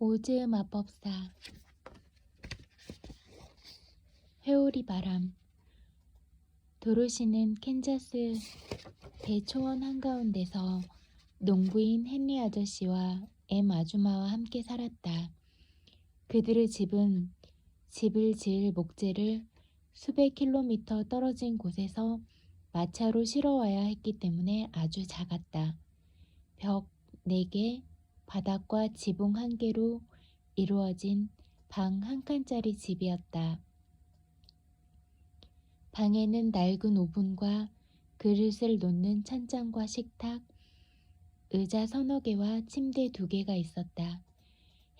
오즈 마법사. 회오리 바람. 도로시는 캔자스 대초원 한가운데서 농부인 헨리 아저씨와 엠 아주마와 함께 살았다. 그들의 집은 집을 지을 목재를 수백 킬로미터 떨어진 곳에서 마차로 실어와야 했기 때문에 아주 작았다. 벽 4개, 바닥과 지붕 1개로 이루어진 방 1칸짜리 집이었다. 방에는 낡은 오븐과 그릇을 놓는 찬장과 식탁, 의자 3-개와 침대 2개가 있었다.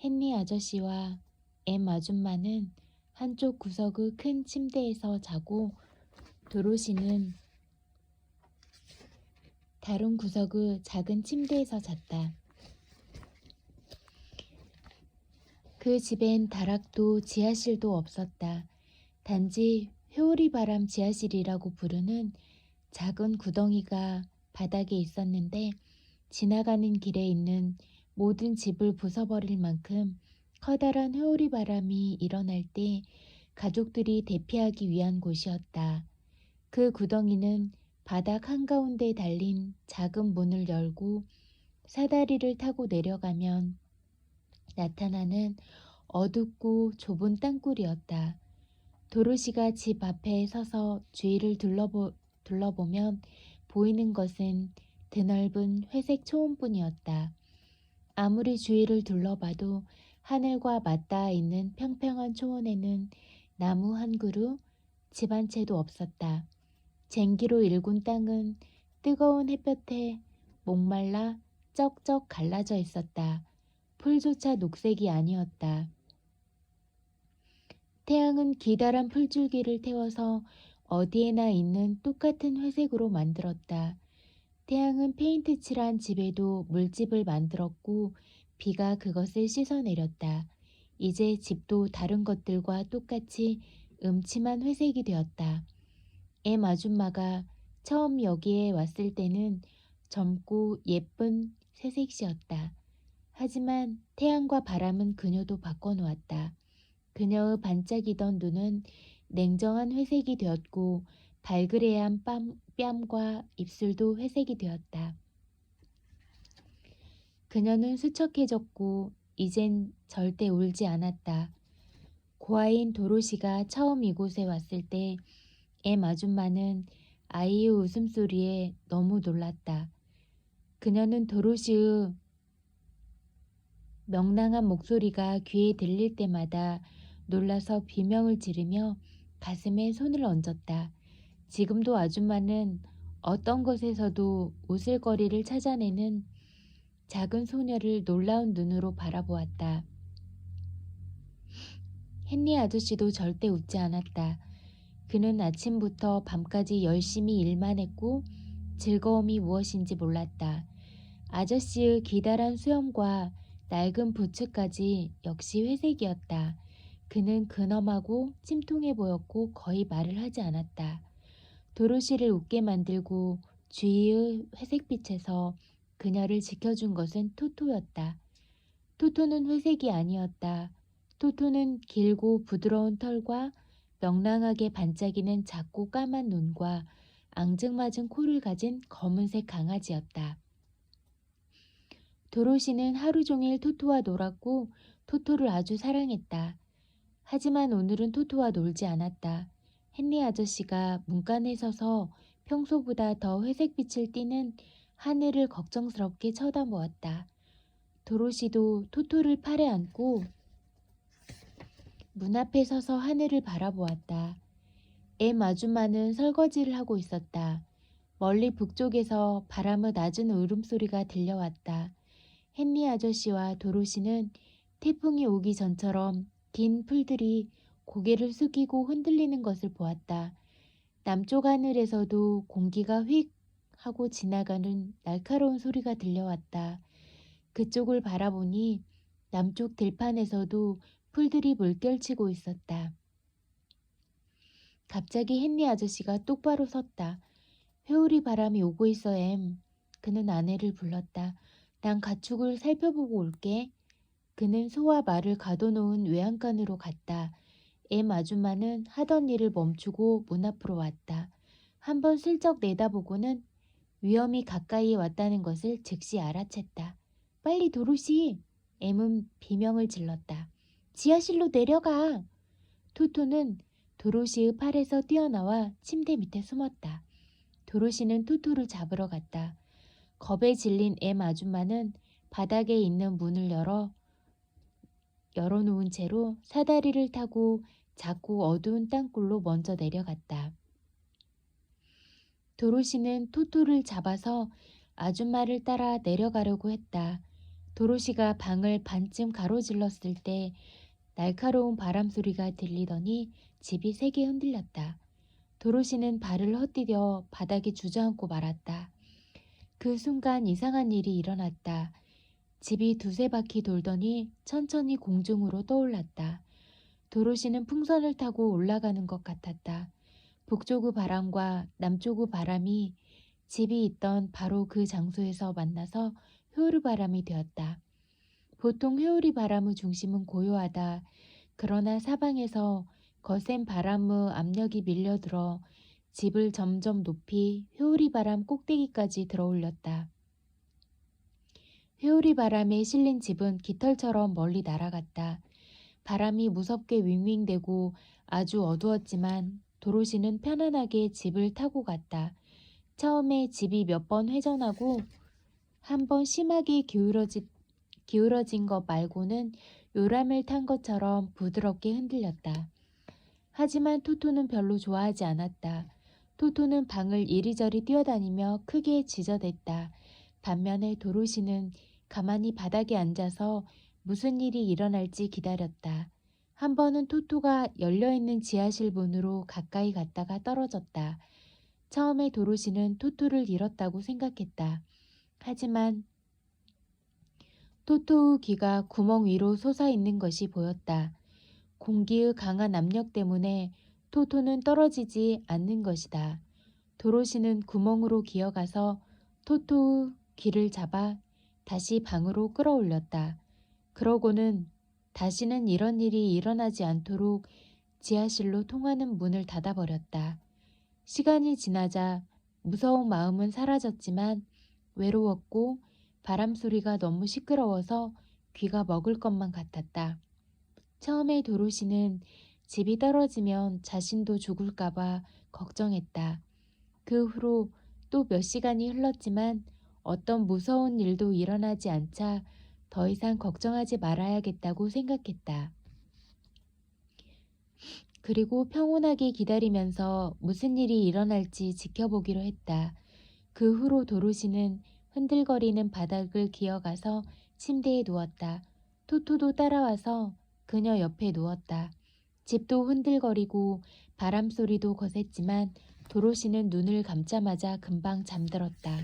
헨리 아저씨와 엠 아줌마는 한쪽 구석의 큰 침대에서 자고 도로시는 다른 구석의 작은 침대에서 잤다. 그 집엔 다락도 지하실도 없었다. 단지 회오리 바람 지하실이라고 부르는 작은 구덩이가 바닥에 있었는데 지나가는 길에 있는 모든 집을 부숴버릴 만큼 커다란 회오리 바람이 일어날 때 가족들이 대피하기 위한 곳이었다. 그 구덩이는 바닥 한가운데 달린 작은 문을 열고 사다리를 타고 내려가면 나타나는 어둡고 좁은 땅굴이었다. 도로시가 집 앞에 서서 주위를 둘러보면 보이는 것은 드넓은 회색 초원뿐이었다. 아무리 주위를 둘러봐도 하늘과 맞닿아 있는 평평한 초원에는 나무 한 그루, 집 한 채도 없었다. 쟁기로 일군 땅은 뜨거운 햇볕에 목말라 쩍쩍 갈라져 있었다. 풀조차 녹색이 아니었다. 태양은 기다란 풀줄기를 태워서 어디에나 있는 똑같은 회색으로 만들었다. 태양은 페인트 칠한 집에도 물집을 만들었고 비가 그것을 씻어내렸다. 이제 집도 다른 것들과 똑같이 음침한 회색이 되었다. 엠 아줌마가 처음 여기에 왔을 때는 젊고 예쁜 새색시였다. 하지만 태양과 바람은 그녀도 바꿔놓았다. 그녀의 반짝이던 눈은 냉정한 회색이 되었고 발그레한 뺨과 입술도 회색이 되었다. 그녀는 수척해졌고 이젠 절대 울지 않았다. 고아인 도로시가 처음 이곳에 왔을 때 엠 아줌마는 아이의 웃음소리에 너무 놀랐다. 그녀는 도로시의 명랑한 목소리가 귀에 들릴 때마다 놀라서 비명을 지르며 가슴에 손을 얹었다. 지금도 아줌마는 어떤 것에서도 웃을거리를 찾아내는 작은 소녀를 놀라운 눈으로 바라보았다. 헨리 아저씨도 절대 웃지 않았다. 그는 아침부터 밤까지 열심히 일만 했고 즐거움이 무엇인지 몰랐다. 아저씨의 기다란 수염과 낡은 부츠까지 역시 회색이었다. 그는 근엄하고 침통해 보였고 거의 말을 하지 않았다. 도로시를 웃게 만들고 주위의 회색빛에서 그녀를 지켜준 것은 토토였다. 토토는 회색이 아니었다. 토토는 길고 부드러운 털과 명랑하게 반짝이는 작고 까만 눈과 앙증맞은 코를 가진 검은색 강아지였다. 도로시는 하루 종일 토토와 놀았고 토토를 아주 사랑했다. 하지만 오늘은 토토와 놀지 않았다. 헨리 아저씨가 문간에 서서 평소보다 더 회색빛을 띠는 하늘을 걱정스럽게 쳐다보았다. 도로시도 토토를 팔에 안고 문 앞에 서서 하늘을 바라보았다. 엠 아줌마는 설거지를 하고 있었다. 멀리 북쪽에서 바람의 낮은 울음소리가 들려왔다. 헨리 아저씨와 도로시는 태풍이 오기 전처럼 긴 풀들이 고개를 숙이고 흔들리는 것을 보았다. 남쪽 하늘에서도 공기가 휙 하고 지나가는 날카로운 소리가 들려왔다. 그쪽을 바라보니 남쪽 들판에서도 풀들이 물결치고 있었다. 갑자기 헨리 아저씨가 똑바로 섰다. 회오리 바람이 오고 있어, 엠. 그는 아내를 불렀다. 난 가축을 살펴보고 올게. 그는 소와 말을 가둬놓은 외양간으로 갔다. 엠 아줌마는 하던 일을 멈추고 문 앞으로 왔다. 한번 슬쩍 내다보고는 위험이 가까이 왔다는 것을 즉시 알아챘다. 빨리 도로시! 엠은 비명을 질렀다. 지하실로 내려가! 토토는 도로시의 팔에서 뛰어나와 침대 밑에 숨었다. 도로시는 토토를 잡으러 갔다. 겁에 질린 엠 아줌마는 바닥에 있는 문을 열어놓은 채로 사다리를 타고 작고 어두운 땅굴로 먼저 내려갔다. 도로시는 토토를 잡아서 아줌마를 따라 내려가려고 했다. 도로시가 방을 반쯤 가로질렀을 때 날카로운 바람 소리가 들리더니 집이 세게 흔들렸다. 도로시는 발을 헛디뎌 바닥에 주저앉고 말았다. 그 순간 이상한 일이 일어났다. 집이 두세 바퀴 돌더니 천천히 공중으로 떠올랐다. 도로시는 풍선을 타고 올라가는 것 같았다. 북쪽의 바람과 남쪽의 바람이 집이 있던 바로 그 장소에서 만나서 회오리 바람이 되었다. 보통 회오리 바람의 중심은 고요하다. 그러나 사방에서 거센 바람의 압력이 밀려들어 집을 점점 높이 회오리 바람 꼭대기까지 들어올렸다. 회오리 바람에 실린 집은 깃털처럼 멀리 날아갔다. 바람이 무섭게 윙윙대고 아주 어두웠지만 도로시는 편안하게 집을 타고 갔다. 처음에 집이 몇 번 회전하고 한 번 심하게 기울어진 것 말고는 요람을 탄 것처럼 부드럽게 흔들렸다. 하지만 토토는 별로 좋아하지 않았다. 토토는 방을 이리저리 뛰어다니며 크게 지저댔다. 반면에 도로시는 가만히 바닥에 앉아서 무슨 일이 일어날지 기다렸다. 한 번은 토토가 열려있는 지하실 문으로 가까이 갔다가 떨어졌다. 처음에 도로시는 토토를 잃었다고 생각했다. 하지만 토토의 귀가 구멍 위로 솟아있는 것이 보였다. 공기의 강한 압력 때문에 토토는 떨어지지 않는 것이다. 도로시는 구멍으로 기어가서 토토의 귀를 잡아 다시 방으로 끌어올렸다. 그러고는 다시는 이런 일이 일어나지 않도록 지하실로 통하는 문을 닫아버렸다. 시간이 지나자 무서운 마음은 사라졌지만 외로웠고 바람소리가 너무 시끄러워서 귀가 먹을 것만 같았다. 처음에 도로시는 집이 떨어지면 자신도 죽을까봐 걱정했다. 그 후로 또 몇 시간이 흘렀지만 어떤 무서운 일도 일어나지 않자 더 이상 걱정하지 말아야겠다고 생각했다. 그리고 평온하게 기다리면서 무슨 일이 일어날지 지켜보기로 했다. 그 후로 도로시는 흔들거리는 바닥을 기어가서 침대에 누웠다. 토토도 따라와서 그녀 옆에 누웠다. 집도 흔들거리고 바람소리도 거셌지만 도로시는 눈을 감자마자 금방 잠들었다.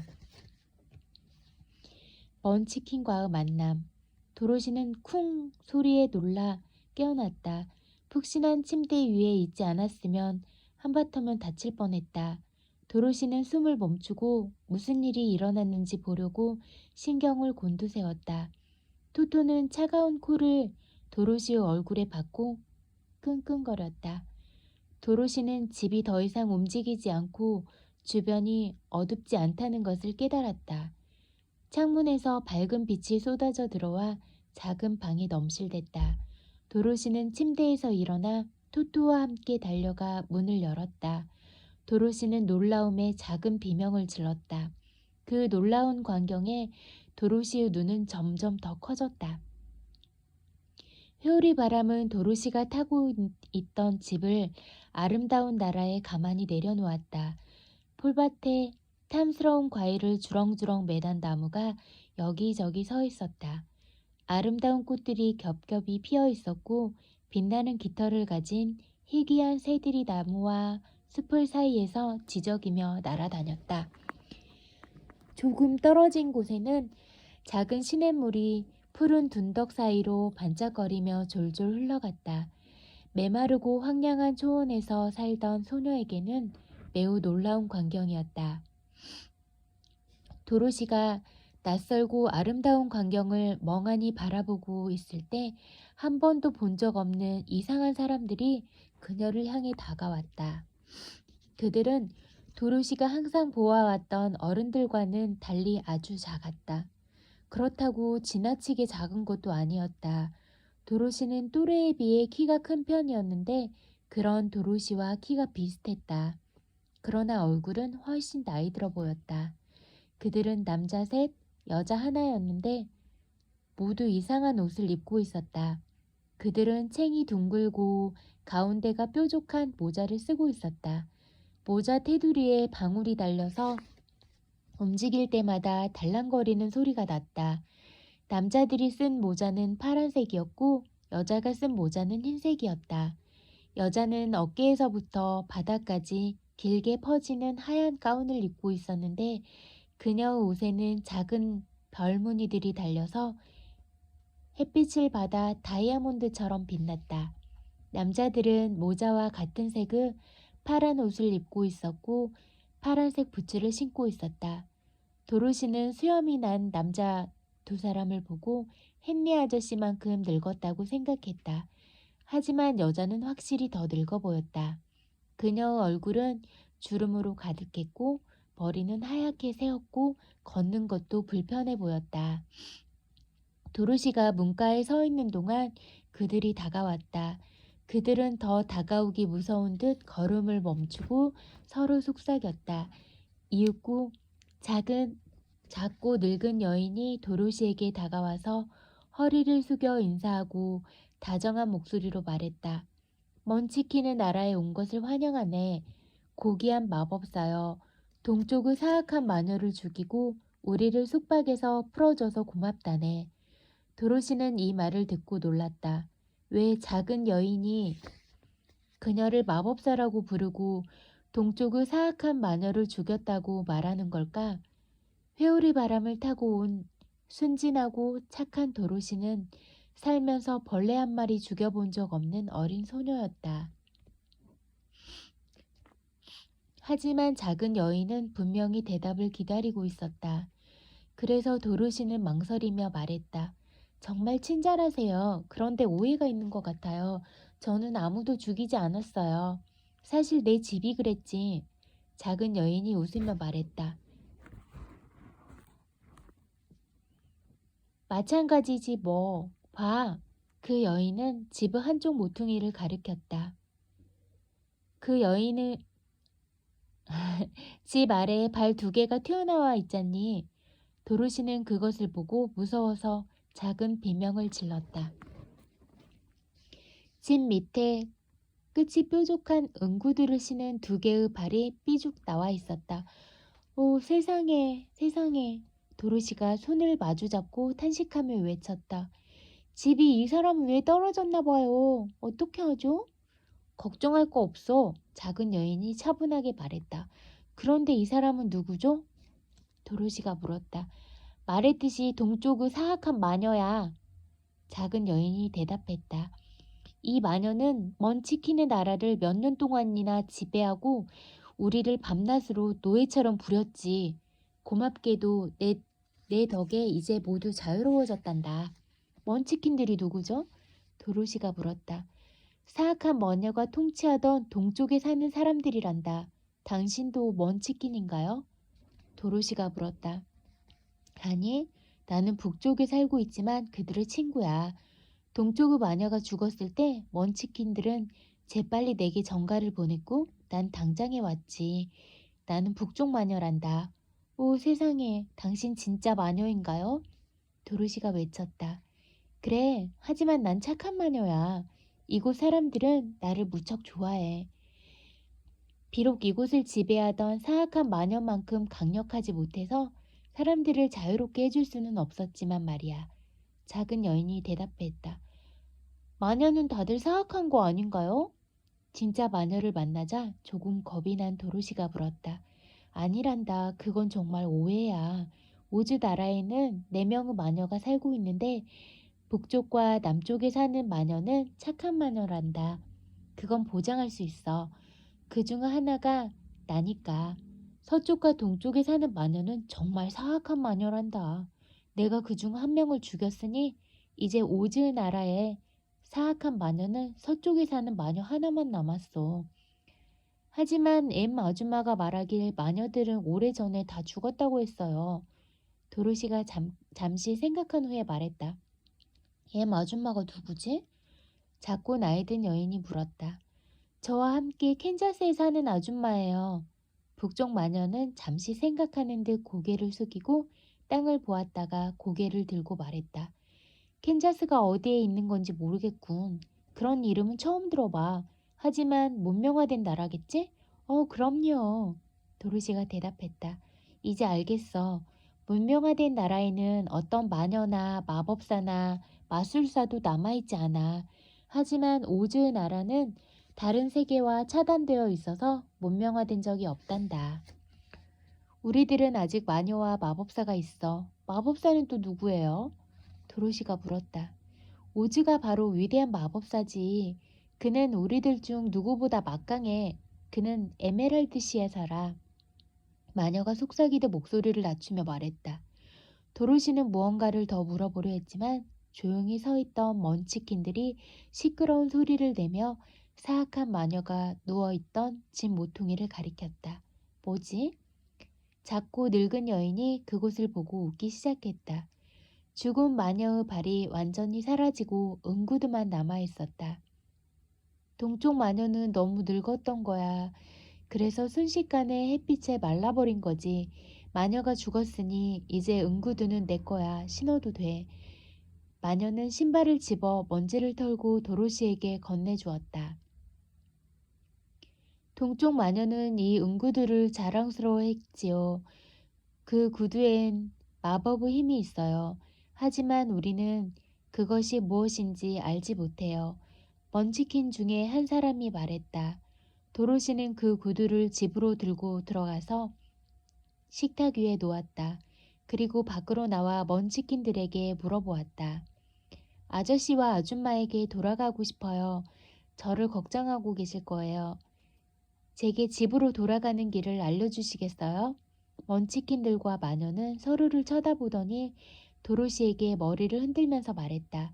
먼 치킨과의 만남. 도로시는 쿵 소리에 놀라 깨어났다. 푹신한 침대 위에 있지 않았으면 한바탕은 다칠 뻔했다. 도로시는 숨을 멈추고 무슨 일이 일어났는지 보려고 신경을 곤두세웠다. 토토는 차가운 코를 도로시의 얼굴에 받고 끙끙거렸다. 도로시는 집이 더 이상 움직이지 않고 주변이 어둡지 않다는 것을 깨달았다. 창문에서 밝은 빛이 쏟아져 들어와 작은 방이 넘실댔다. 도로시는 침대에서 일어나 토토와 함께 달려가 문을 열었다. 도로시는 놀라움에 작은 비명을 질렀다. 그 놀라운 광경에 도로시의 눈은 점점 더 커졌다. 회오리 바람은 도로시가 타고 있던 집을 아름다운 나라에 가만히 내려놓았다. 풀밭에 탐스러운 과일을 주렁주렁 매단 나무가 여기저기 서 있었다. 아름다운 꽃들이 겹겹이 피어 있었고 빛나는 깃털을 가진 희귀한 새들이 나무와 숲을 사이에서 지저귀며 날아다녔다. 조금 떨어진 곳에는 작은 시냇물이 푸른 둔덕 사이로 반짝거리며 졸졸 흘러갔다. 메마르고 황량한 초원에서 살던 소녀에게는 매우 놀라운 광경이었다. 도로시가 낯설고 아름다운 광경을 멍하니 바라보고 있을 때 한 번도 본 적 없는 이상한 사람들이 그녀를 향해 다가왔다. 그들은 도로시가 항상 보아왔던 어른들과는 달리 아주 작았다. 그렇다고 지나치게 작은 것도 아니었다. 도로시는 또래에 비해 키가 큰 편이었는데 그런 도로시와 키가 비슷했다. 그러나 얼굴은 훨씬 나이 들어 보였다. 그들은 남자 셋, 여자 하나였는데 모두 이상한 옷을 입고 있었다. 그들은 챙이 둥글고 가운데가 뾰족한 모자를 쓰고 있었다. 모자 테두리에 방울이 달려서 움직일 때마다 달랑거리는 소리가 났다. 남자들이 쓴 모자는 파란색이었고 여자가 쓴 모자는 흰색이었다. 여자는 어깨에서부터 바닥까지 길게 퍼지는 하얀 가운을 입고 있었는데 그녀의 옷에는 작은 별 무늬들이 달려서 햇빛을 받아 다이아몬드처럼 빛났다. 남자들은 모자와 같은 색의 파란 옷을 입고 있었고 파란색 부츠를 신고 있었다. 도로시는 수염이 난 남자 두 사람을 보고 헨리 아저씨만큼 늙었다고 생각했다. 하지만 여자는 확실히 더 늙어 보였다. 그녀의 얼굴은 주름으로 가득했고 머리는 하얗게 새었고 걷는 것도 불편해 보였다. 도로시가 문가에 서 있는 동안 그들이 다가왔다. 그들은 더 다가오기 무서운 듯 걸음을 멈추고 서로 속삭였다. 이윽고 작고 늙은 여인이 도로시에게 다가와서 허리를 숙여 인사하고 다정한 목소리로 말했다. 먼치킨의 나라에 온 것을 환영하네. 고귀한 마법사여. 동쪽의 사악한 마녀를 죽이고 우리를 속박에서 풀어줘서 고맙다네. 도로시는 이 말을 듣고 놀랐다. 왜 작은 여인이 그녀를 마법사라고 부르고 동쪽의 사악한 마녀를 죽였다고 말하는 걸까? 회오리 바람을 타고 온 순진하고 착한 도로시는 살면서 벌레 한 마리 죽여본 적 없는 어린 소녀였다. 하지만 작은 여인은 분명히 대답을 기다리고 있었다. 그래서 도로시는 망설이며 말했다. 정말 친절하세요. 그런데 오해가 있는 것 같아요. 저는 아무도 죽이지 않았어요. 사실 내 집이 그랬지. 작은 여인이 웃으며 말했다. 마찬가지지 뭐. 봐. 그 여인은 집의 한쪽 모퉁이를 가리켰다. 그 여인은 집 아래에 발 두 개가 튀어나와 있잖니. 도로시는 그것을 보고 무서워서 작은 비명을 질렀다. 집 밑에 끝이 뾰족한 응구들을 신은 두 개의 발이 삐죽 나와 있었다. 오, 세상에, 세상에. 도로시가 손을 마주잡고 탄식하며 외쳤다. 집이 이 사람 위에 떨어졌나 봐요. 어떻게 하죠? 걱정할 거 없어. 작은 여인이 차분하게 말했다. 그런데 이 사람은 누구죠? 도로시가 물었다. 말했듯이 동쪽의 사악한 마녀야. 작은 여인이 대답했다. 이 마녀는 먼치킨의 나라를 몇 년 동안이나 지배하고 우리를 밤낮으로 노예처럼 부렸지. 고맙게도 내 덕에 이제 모두 자유로워졌단다. 먼치킨들이 누구죠? 도로시가 물었다. 사악한 마녀가 통치하던 동쪽에 사는 사람들이란다. 당신도 먼치킨인가요? 도로시가 물었다. 아니, 나는 북쪽에 살고 있지만 그들의 친구야. 동쪽의 마녀가 죽었을 때 먼치킨들은 재빨리 내게 전가를 보냈고 난 당장에 왔지. 나는 북쪽 마녀란다. 오 세상에, 당신 진짜 마녀인가요? 도로시가 외쳤다. 그래, 하지만 난 착한 마녀야. 이곳 사람들은 나를 무척 좋아해. 비록 이곳을 지배하던 사악한 마녀만큼 강력하지 못해서 사람들을 자유롭게 해줄 수는 없었지만 말이야. 작은 여인이 대답했다. 마녀는 다들 사악한 거 아닌가요? 진짜 마녀를 만나자 조금 겁이 난 도로시가 물었다. 아니란다. 그건 정말 오해야. 오즈 나라에는 4명의 마녀가 살고 있는데 북쪽과 남쪽에 사는 마녀는 착한 마녀란다. 그건 보장할 수 있어. 그 중 하나가 나니까. 서쪽과 동쪽에 사는 마녀는 정말 사악한 마녀란다. 내가 그중 한 명을 죽였으니 이제 오즈 나라에 사악한 마녀는 서쪽에 사는 마녀 하나만 남았어. 하지만 엠 아줌마가 말하길 마녀들은 오래전에 다 죽었다고 했어요. 도로시가 잠시 생각한 후에 말했다. 엠 아줌마가 누구지? 작고 나이 든 여인이 물었다. 저와 함께 캔자스에 사는 아줌마예요. 북쪽 마녀는 잠시 생각하는 듯 고개를 숙이고 땅을 보았다가 고개를 들고 말했다. 캔자스가 어디에 있는 건지 모르겠군. 그런 이름은 처음 들어봐. 하지만 문명화된 나라겠지? 그럼요. 도르시가 대답했다. 이제 알겠어. 문명화된 나라에는 어떤 마녀나 마법사나 마술사도 남아있지 않아. 하지만 오즈 나라는 다른 세계와 차단되어 있어서 문명화된 적이 없단다. 우리들은 아직 마녀와 마법사가 있어. 마법사는 또 누구예요? 도로시가 물었다. 오즈가 바로 위대한 마법사지. 그는 우리들 중 누구보다 막강해. 그는 에메랄드시에 살아. 마녀가 속삭이듯 목소리를 낮추며 말했다. 도로시는 무언가를 더 물어보려 했지만 조용히 서 있던 먼치킨들이 시끄러운 소리를 내며 사악한 마녀가 누워있던 집 모퉁이를 가리켰다. 뭐지? 작고 늙은 여인이 그곳을 보고 웃기 시작했다. 죽은 마녀의 발이 완전히 사라지고 응구드만 남아있었다. 동쪽 마녀는 너무 늙었던 거야. 그래서 순식간에 햇빛에 말라버린 거지. 마녀가 죽었으니 이제 응구드는 내 거야. 신어도 돼. 마녀는 신발을 집어 먼지를 털고 도로시에게 건네주었다. 동쪽 마녀는 이 응구들을 자랑스러워했지요. 그 구두엔 마법의 힘이 있어요. 하지만 우리는 그것이 무엇인지 알지 못해요. 먼치킨 중에 한 사람이 말했다. 도로시는 그 구두를 집으로 들고 들어가서 식탁 위에 놓았다. 그리고 밖으로 나와 먼치킨들에게 물어보았다. 아저씨와 아줌마에게 돌아가고 싶어요. 저를 걱정하고 계실 거예요. 제게 집으로 돌아가는 길을 알려주시겠어요? 먼치킨들과 마녀는 서로를 쳐다보더니 도로시에게 머리를 흔들면서 말했다.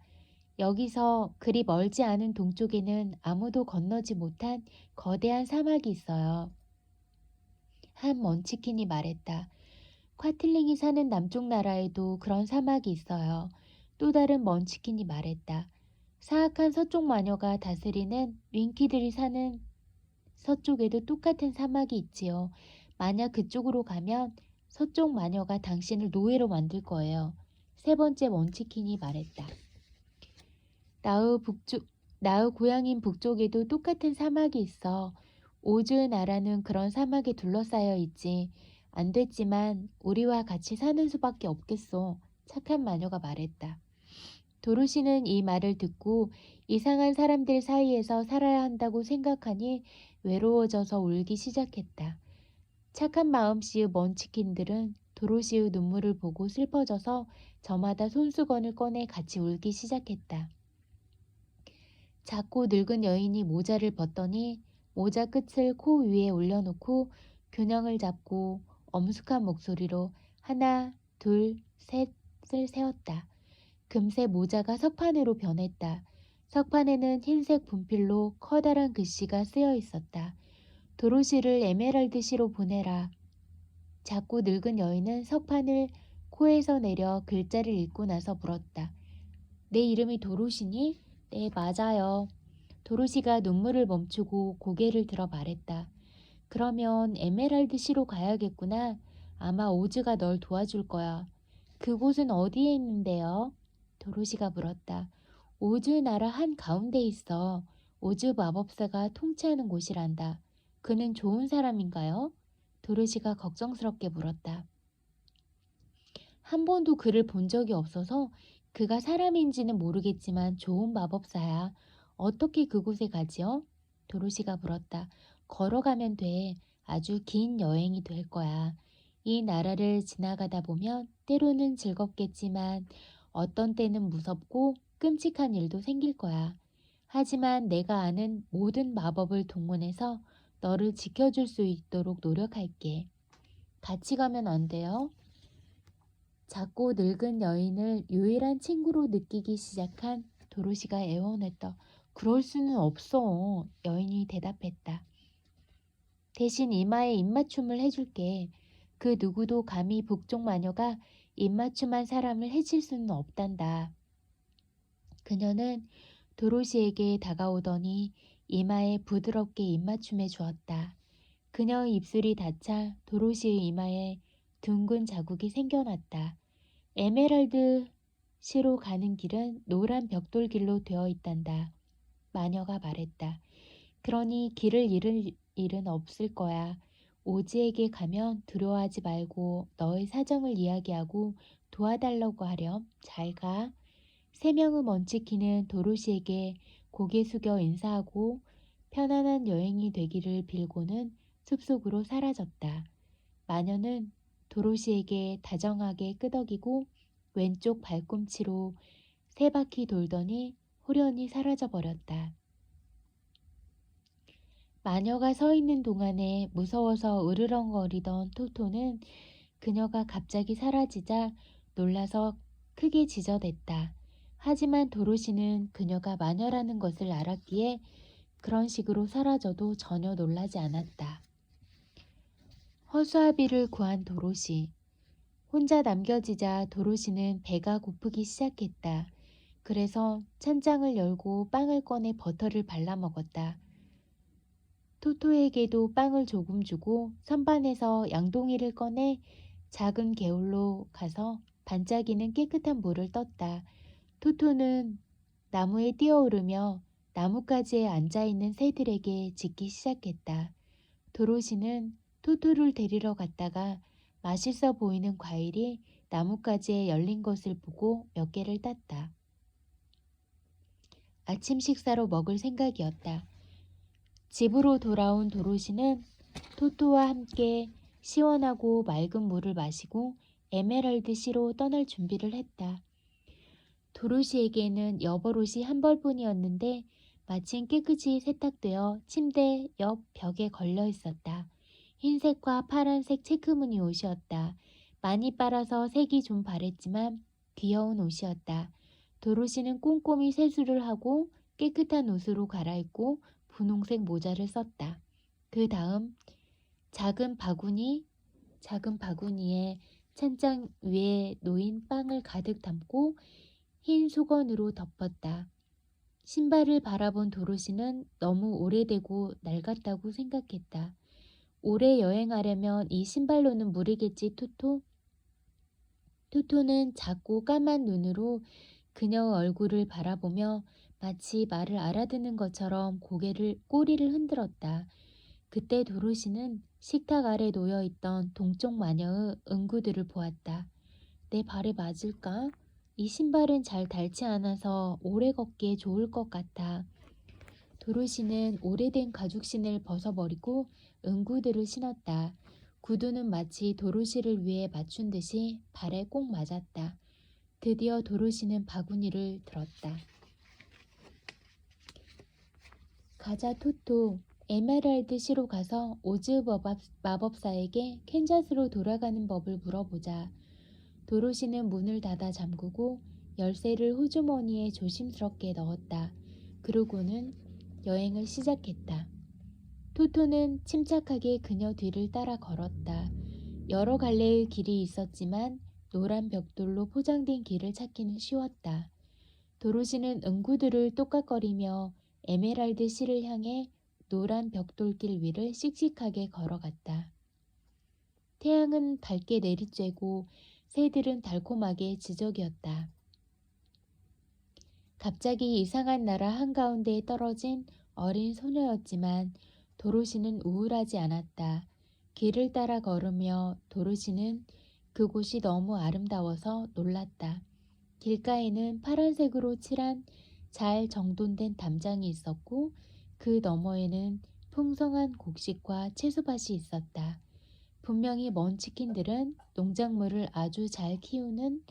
여기서 그리 멀지 않은 동쪽에는 아무도 건너지 못한 거대한 사막이 있어요. 한 먼치킨이 말했다. 콰틀링이 사는 남쪽 나라에도 그런 사막이 있어요. 또 다른 먼치킨이 말했다. 사악한 서쪽 마녀가 다스리는 윙키들이 사는 서쪽에도 똑같은 사막이 있지요. 만약 그쪽으로 가면 서쪽 마녀가 당신을 노예로 만들 거예요. 세 번째 먼치킨이 말했다. 나의 고향인 북쪽에도 똑같은 사막이 있어. 오즈 나라는 그런 사막에 둘러싸여 있지. 안 됐지만 우리와 같이 사는 수밖에 없겠소. 착한 마녀가 말했다. 도로시는 이 말을 듣고 이상한 사람들 사이에서 살아야 한다고 생각하니 외로워져서 울기 시작했다. 착한 마음씨의 먼치킨들은 도로시의 눈물을 보고 슬퍼져서 저마다 손수건을 꺼내 같이 울기 시작했다. 작고 늙은 여인이 모자를 벗더니 모자 끝을 코 위에 올려놓고 균형을 잡고 엄숙한 목소리로 하나, 둘, 셋을 세웠다. 금세 모자가 석판으로 변했다. 석판에는 흰색 분필로 커다란 글씨가 쓰여 있었다. 도로시를 에메랄드시로 보내라. 작고 늙은 여인은 석판을 코에서 내려 글자를 읽고 나서 물었다. 내 이름이 도로시니? 네, 맞아요. 도로시가 눈물을 멈추고 고개를 들어 말했다. 그러면 에메랄드시로 가야겠구나. 아마 오즈가 널 도와줄 거야. 그곳은 어디에 있는데요? 도로시가 물었다. 오즈 나라 한 가운데 있어. 오즈 마법사가 통치하는 곳이란다. 그는 좋은 사람인가요? 도로시가 걱정스럽게 물었다. 한 번도 그를 본 적이 없어서 그가 사람인지는 모르겠지만 좋은 마법사야. 어떻게 그곳에 가지요? 도로시가 물었다. 걸어가면 돼. 아주 긴 여행이 될 거야. 이 나라를 지나가다 보면 때로는 즐겁겠지만 어떤 때는 무섭고 끔찍한 일도 생길 거야. 하지만 내가 아는 모든 마법을 동원해서 너를 지켜줄 수 있도록 노력할게. 같이 가면 안 돼요? 작고 늙은 여인을 유일한 친구로 느끼기 시작한 도로시가 애원했다. 그럴 수는 없어. 여인이 대답했다. 대신 이마에 입맞춤을 해줄게. 그 누구도 감히 북쪽 마녀가 입맞춤한 사람을 해칠 수는 없단다. 그녀는 도로시에게 다가오더니 이마에 부드럽게 입맞춤해 주었다. 그녀의 입술이 닿자 도로시의 이마에 둥근 자국이 생겨났다. 에메랄드 시로 가는 길은 노란 벽돌길로 되어 있단다. 마녀가 말했다. 그러니 길을 잃을 일은 없을 거야. 오지에게 가면 두려워하지 말고 너의 사정을 이야기하고 도와달라고 하렴. 잘 가. 세 명의 먼치키는 도로시에게 고개 숙여 인사하고 편안한 여행이 되기를 빌고는 숲속으로 사라졌다. 마녀는 도로시에게 다정하게 끄덕이고 왼쪽 발꿈치로 세 바퀴 돌더니 호련히 사라져 버렸다. 마녀가 서 있는 동안에 무서워서 으르렁거리던 토토는 그녀가 갑자기 사라지자 놀라서 크게 지저댔다. 하지만 도로시는 그녀가 마녀라는 것을 알았기에 그런 식으로 사라져도 전혀 놀라지 않았다. 허수아비를 구한 도로시. 혼자 남겨지자 도로시는 배가 고프기 시작했다. 그래서 찬장을 열고 빵을 꺼내 버터를 발라 먹었다. 토토에게도 빵을 조금 주고 선반에서 양동이를 꺼내 작은 개울로 가서 반짝이는 깨끗한 물을 떴다. 토토는 나무에 뛰어오르며 나뭇가지에 앉아있는 새들에게 짖기 시작했다. 도로시는 토토를 데리러 갔다가 맛있어 보이는 과일이 나뭇가지에 열린 것을 보고 몇 개를 땄다. 아침 식사로 먹을 생각이었다. 집으로 돌아온 도로시는 토토와 함께 시원하고 맑은 물을 마시고 에메랄드 시로 떠날 준비를 했다. 도로시에게는 여벌옷이 한 벌뿐이었는데 마침 깨끗이 세탁되어 침대 옆 벽에 걸려 있었다. 흰색과 파란색 체크무늬 옷이었다. 많이 빨아서 색이 좀 바랬지만 귀여운 옷이었다. 도로시는 꼼꼼히 세수를 하고 깨끗한 옷으로 갈아입고 분홍색 모자를 썼다. 그 다음 작은 바구니에 찬장 위에 놓인 빵을 가득 담고 흰 수건으로 덮었다. 신발을 바라본 도로시는 너무 오래되고 낡았다고 생각했다. 오래 여행하려면 이 신발로는 무리겠지, 토토? 토토는 작고 까만 눈으로 그녀의 얼굴을 바라보며 마치 말을 알아듣는 것처럼 꼬리를 흔들었다. 그때 도로시는 식탁 아래 놓여있던 동쪽 마녀의 응구들을 보았다. 내 발에 맞을까? 이 신발은 잘 닳지 않아서 오래 걷기에 좋을 것 같아. 도로시는 오래된 가죽신을 벗어버리고 응구들을 신었다. 구두는 마치 도로시를 위해 맞춘 듯이 발에 꼭 맞았다. 드디어 도로시는 바구니를 들었다. 가자 토토. 에메랄드 시로 가서 오즈 마법사에게 캔자스로 돌아가는 법을 물어보자. 도로시는 문을 닫아 잠그고 열쇠를 호주머니에 조심스럽게 넣었다. 그러고는 여행을 시작했다. 토토는 침착하게 그녀 뒤를 따라 걸었다. 여러 갈래의 길이 있었지만 노란 벽돌로 포장된 길을 찾기는 쉬웠다. 도로시는 응구들을 똑깍거리며 에메랄드 시를 향해 노란 벽돌길 위를 씩씩하게 걸어갔다. 태양은 밝게 내리쬐고 새들은 달콤하게 지저귀었다. 갑자기 이상한 나라 한가운데에 떨어진 어린 소녀였지만 도로시는 우울하지 않았다. 길을 따라 걸으며 도로시는 그곳이 너무 아름다워서 놀랐다. 길가에는 파란색으로 칠한 잘 정돈된 담장이 있었고 그 너머에는 풍성한 곡식과 채소밭이 있었다. 분명히 먼치킨들은 농작물을 아주 잘 키우는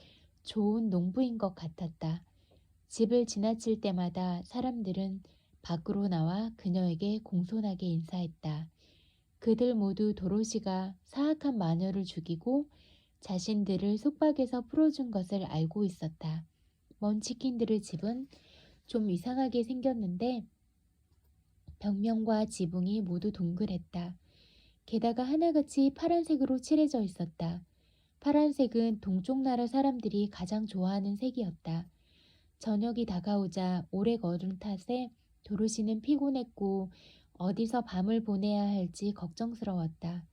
좋은 농부인 것 같았다. 집을 지나칠 때마다 사람들은 밖으로 나와 그녀에게 공손하게 인사했다. 그들 모두 도로시가 사악한 마녀를 죽이고 자신들을 속박에서 풀어준 것을 알고 있었다. 먼치킨들의 집은 좀 이상하게 생겼는데 벽면과 지붕이 모두 동그랬다. 게다가 하나같이 파란색으로 칠해져 있었다. 파란색은 동쪽 나라 사람들이 가장 좋아하는 색이었다. 저녁이 다가오자 오래 걸은 탓에 도로시는 피곤했고 어디서 밤을 보내야 할지 걱정스러웠다.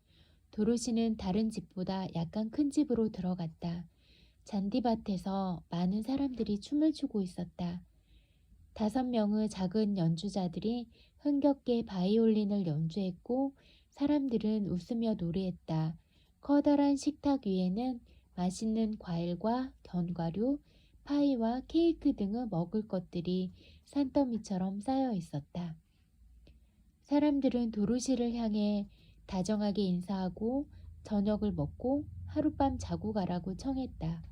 도로시는 다른 집보다 약간 큰 집으로 들어갔다. 잔디밭에서 많은 사람들이 춤을 추고 있었다. 5명의 작은 연주자들이 흥겹게 바이올린을 연주했고 사람들은 웃으며 노래했다. 커다란 식탁 위에는 맛있는 과일과 견과류, 파이와 케이크 등의 먹을 것들이 산더미처럼 쌓여 있었다. 사람들은 도로시를 향해 다정하게 인사하고 저녁을 먹고 하룻밤 자고 가라고 청했다.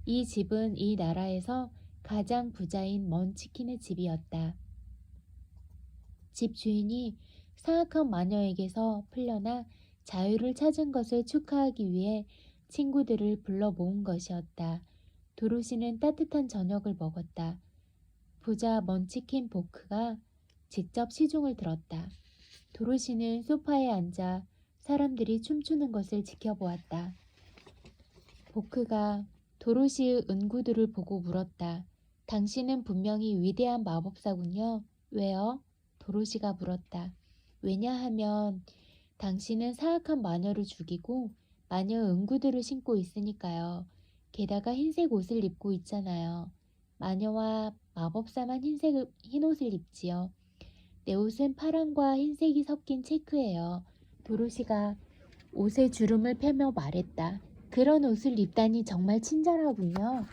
이 집은 이 나라에서 가장 부자인 먼치킨의 집이었다. 집 주인이 사악한 마녀에게서 풀려나 자유를 찾은 것을 축하하기 위해 친구들을 불러 모은 것이었다. 도로시는 따뜻한 저녁을 먹었다. 부자 먼치킨 보크가 직접 시중을 들었다. 도로시는 소파에 앉아 사람들이 춤추는 것을 지켜보았다. 보크가 도로시의 은구들을 보고 물었다. 당신은 분명히 위대한 마법사군요. 왜요? 도로시가 물었다. 왜냐하면 당신은 사악한 마녀를 죽이고 마녀의 은구들을 신고 있으니까요. 게다가 흰색 옷을 입고 있잖아요. 마녀와 마법사만 흰 옷을 입지요. 내 옷은 파랑과 흰색이 섞인 체크예요. 도로시가 옷에 주름을 펴며 말했다. 그런 옷을 입다니 정말 친절하군요.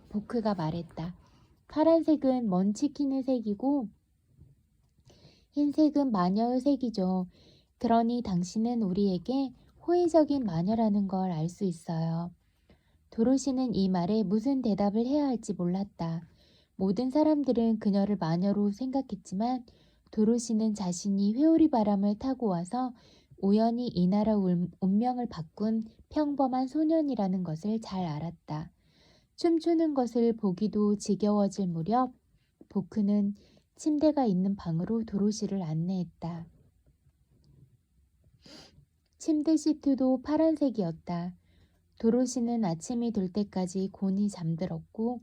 보크가 말했다. 파란색은 먼치킨의 색이고 흰색은 마녀의 색이죠. 그러니 당신은 우리에게 호의적인 마녀라는 걸 알 수 있어요. 도로시는 이 말에 무슨 대답을 해야 할지 몰랐다. 모든 사람들은 그녀를 마녀로 생각했지만 도로시는 자신이 회오리 바람을 타고 와서 우연히 이 나라 운명을 바꾼 평범한 소년이라는 것을 잘 알았다. 춤추는 것을 보기도 지겨워질 무렵 보크는 침대가 있는 방으로 도로시를 안내했다. 침대 시트도 파란색이었다. 도로시는 아침이 될 때까지 곤히 잠들었고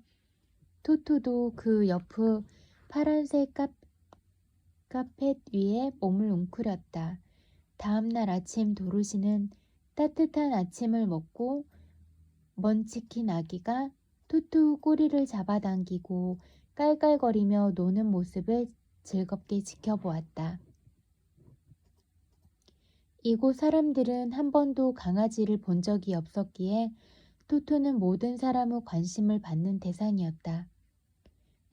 토토도 그 옆의 파란색 카펫 위에 몸을 웅크렸다. 다음 날 아침 도로시는 따뜻한 아침을 먹고 먼치킨 아기가 토토의 꼬리를 잡아당기고 깔깔거리며 노는 모습을 즐겁게 지켜보았다. 이곳 사람들은 한 번도 강아지를 본 적이 없었기에 토토는 모든 사람의 관심을 받는 대상이었다.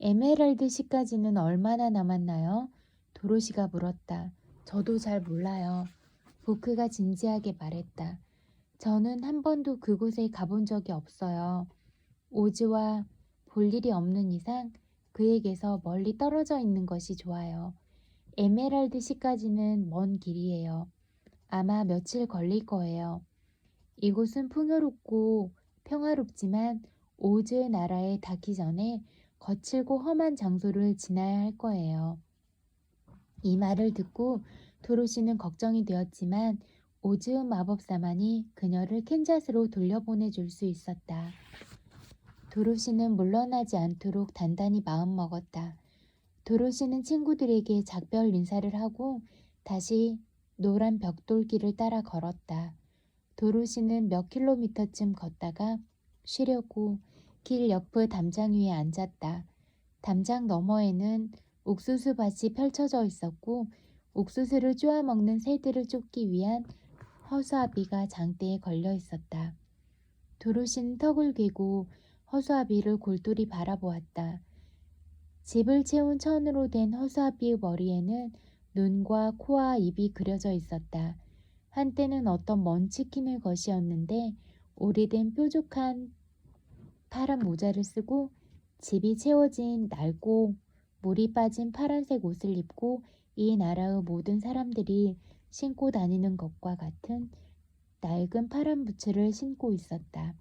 에메랄드 시까지는 얼마나 남았나요? 도로시가 물었다. 저도 잘 몰라요. 보크가 진지하게 말했다. 저는 한 번도 그곳에 가본 적이 없어요. 오즈와 볼 일이 없는 이상 그에게서 멀리 떨어져 있는 것이 좋아요. 에메랄드 시까지는 먼 길이에요. 아마 며칠 걸릴 거예요. 이곳은 풍요롭고 평화롭지만 오즈의 나라에 닿기 전에 거칠고 험한 장소를 지나야 할 거예요. 이 말을 듣고 도로시는 걱정이 되었지만 오즈의 마법사만이 그녀를 캔자스로 돌려보내줄 수 있었다. 도로시는 물러나지 않도록 단단히 마음먹었다. 도로시는 친구들에게 작별 인사를 하고 다시 노란 벽돌길을 따라 걸었다. 도로시는 몇 킬로미터쯤 걷다가 쉬려고 길 옆의 담장 위에 앉았다. 담장 너머에는 옥수수 밭이 펼쳐져 있었고 옥수수를 쪼아먹는 새들을 쫓기 위한 허수아비가 장대에 걸려 있었다. 도로시는 턱을 괴고 허수아비를 골똘히 바라보았다. 집을 채운 천으로 된 허수아비의 머리에는 눈과 코와 입이 그려져 있었다. 한때는 어떤 먼치킨의 것이었는데 오래된 뾰족한 파란 모자를 쓰고 집이 채워진 낡고 물이 빠진 파란색 옷을 입고 이 나라의 모든 사람들이 신고 다니는 것과 같은 낡은 파란 부츠를 신고 있었다.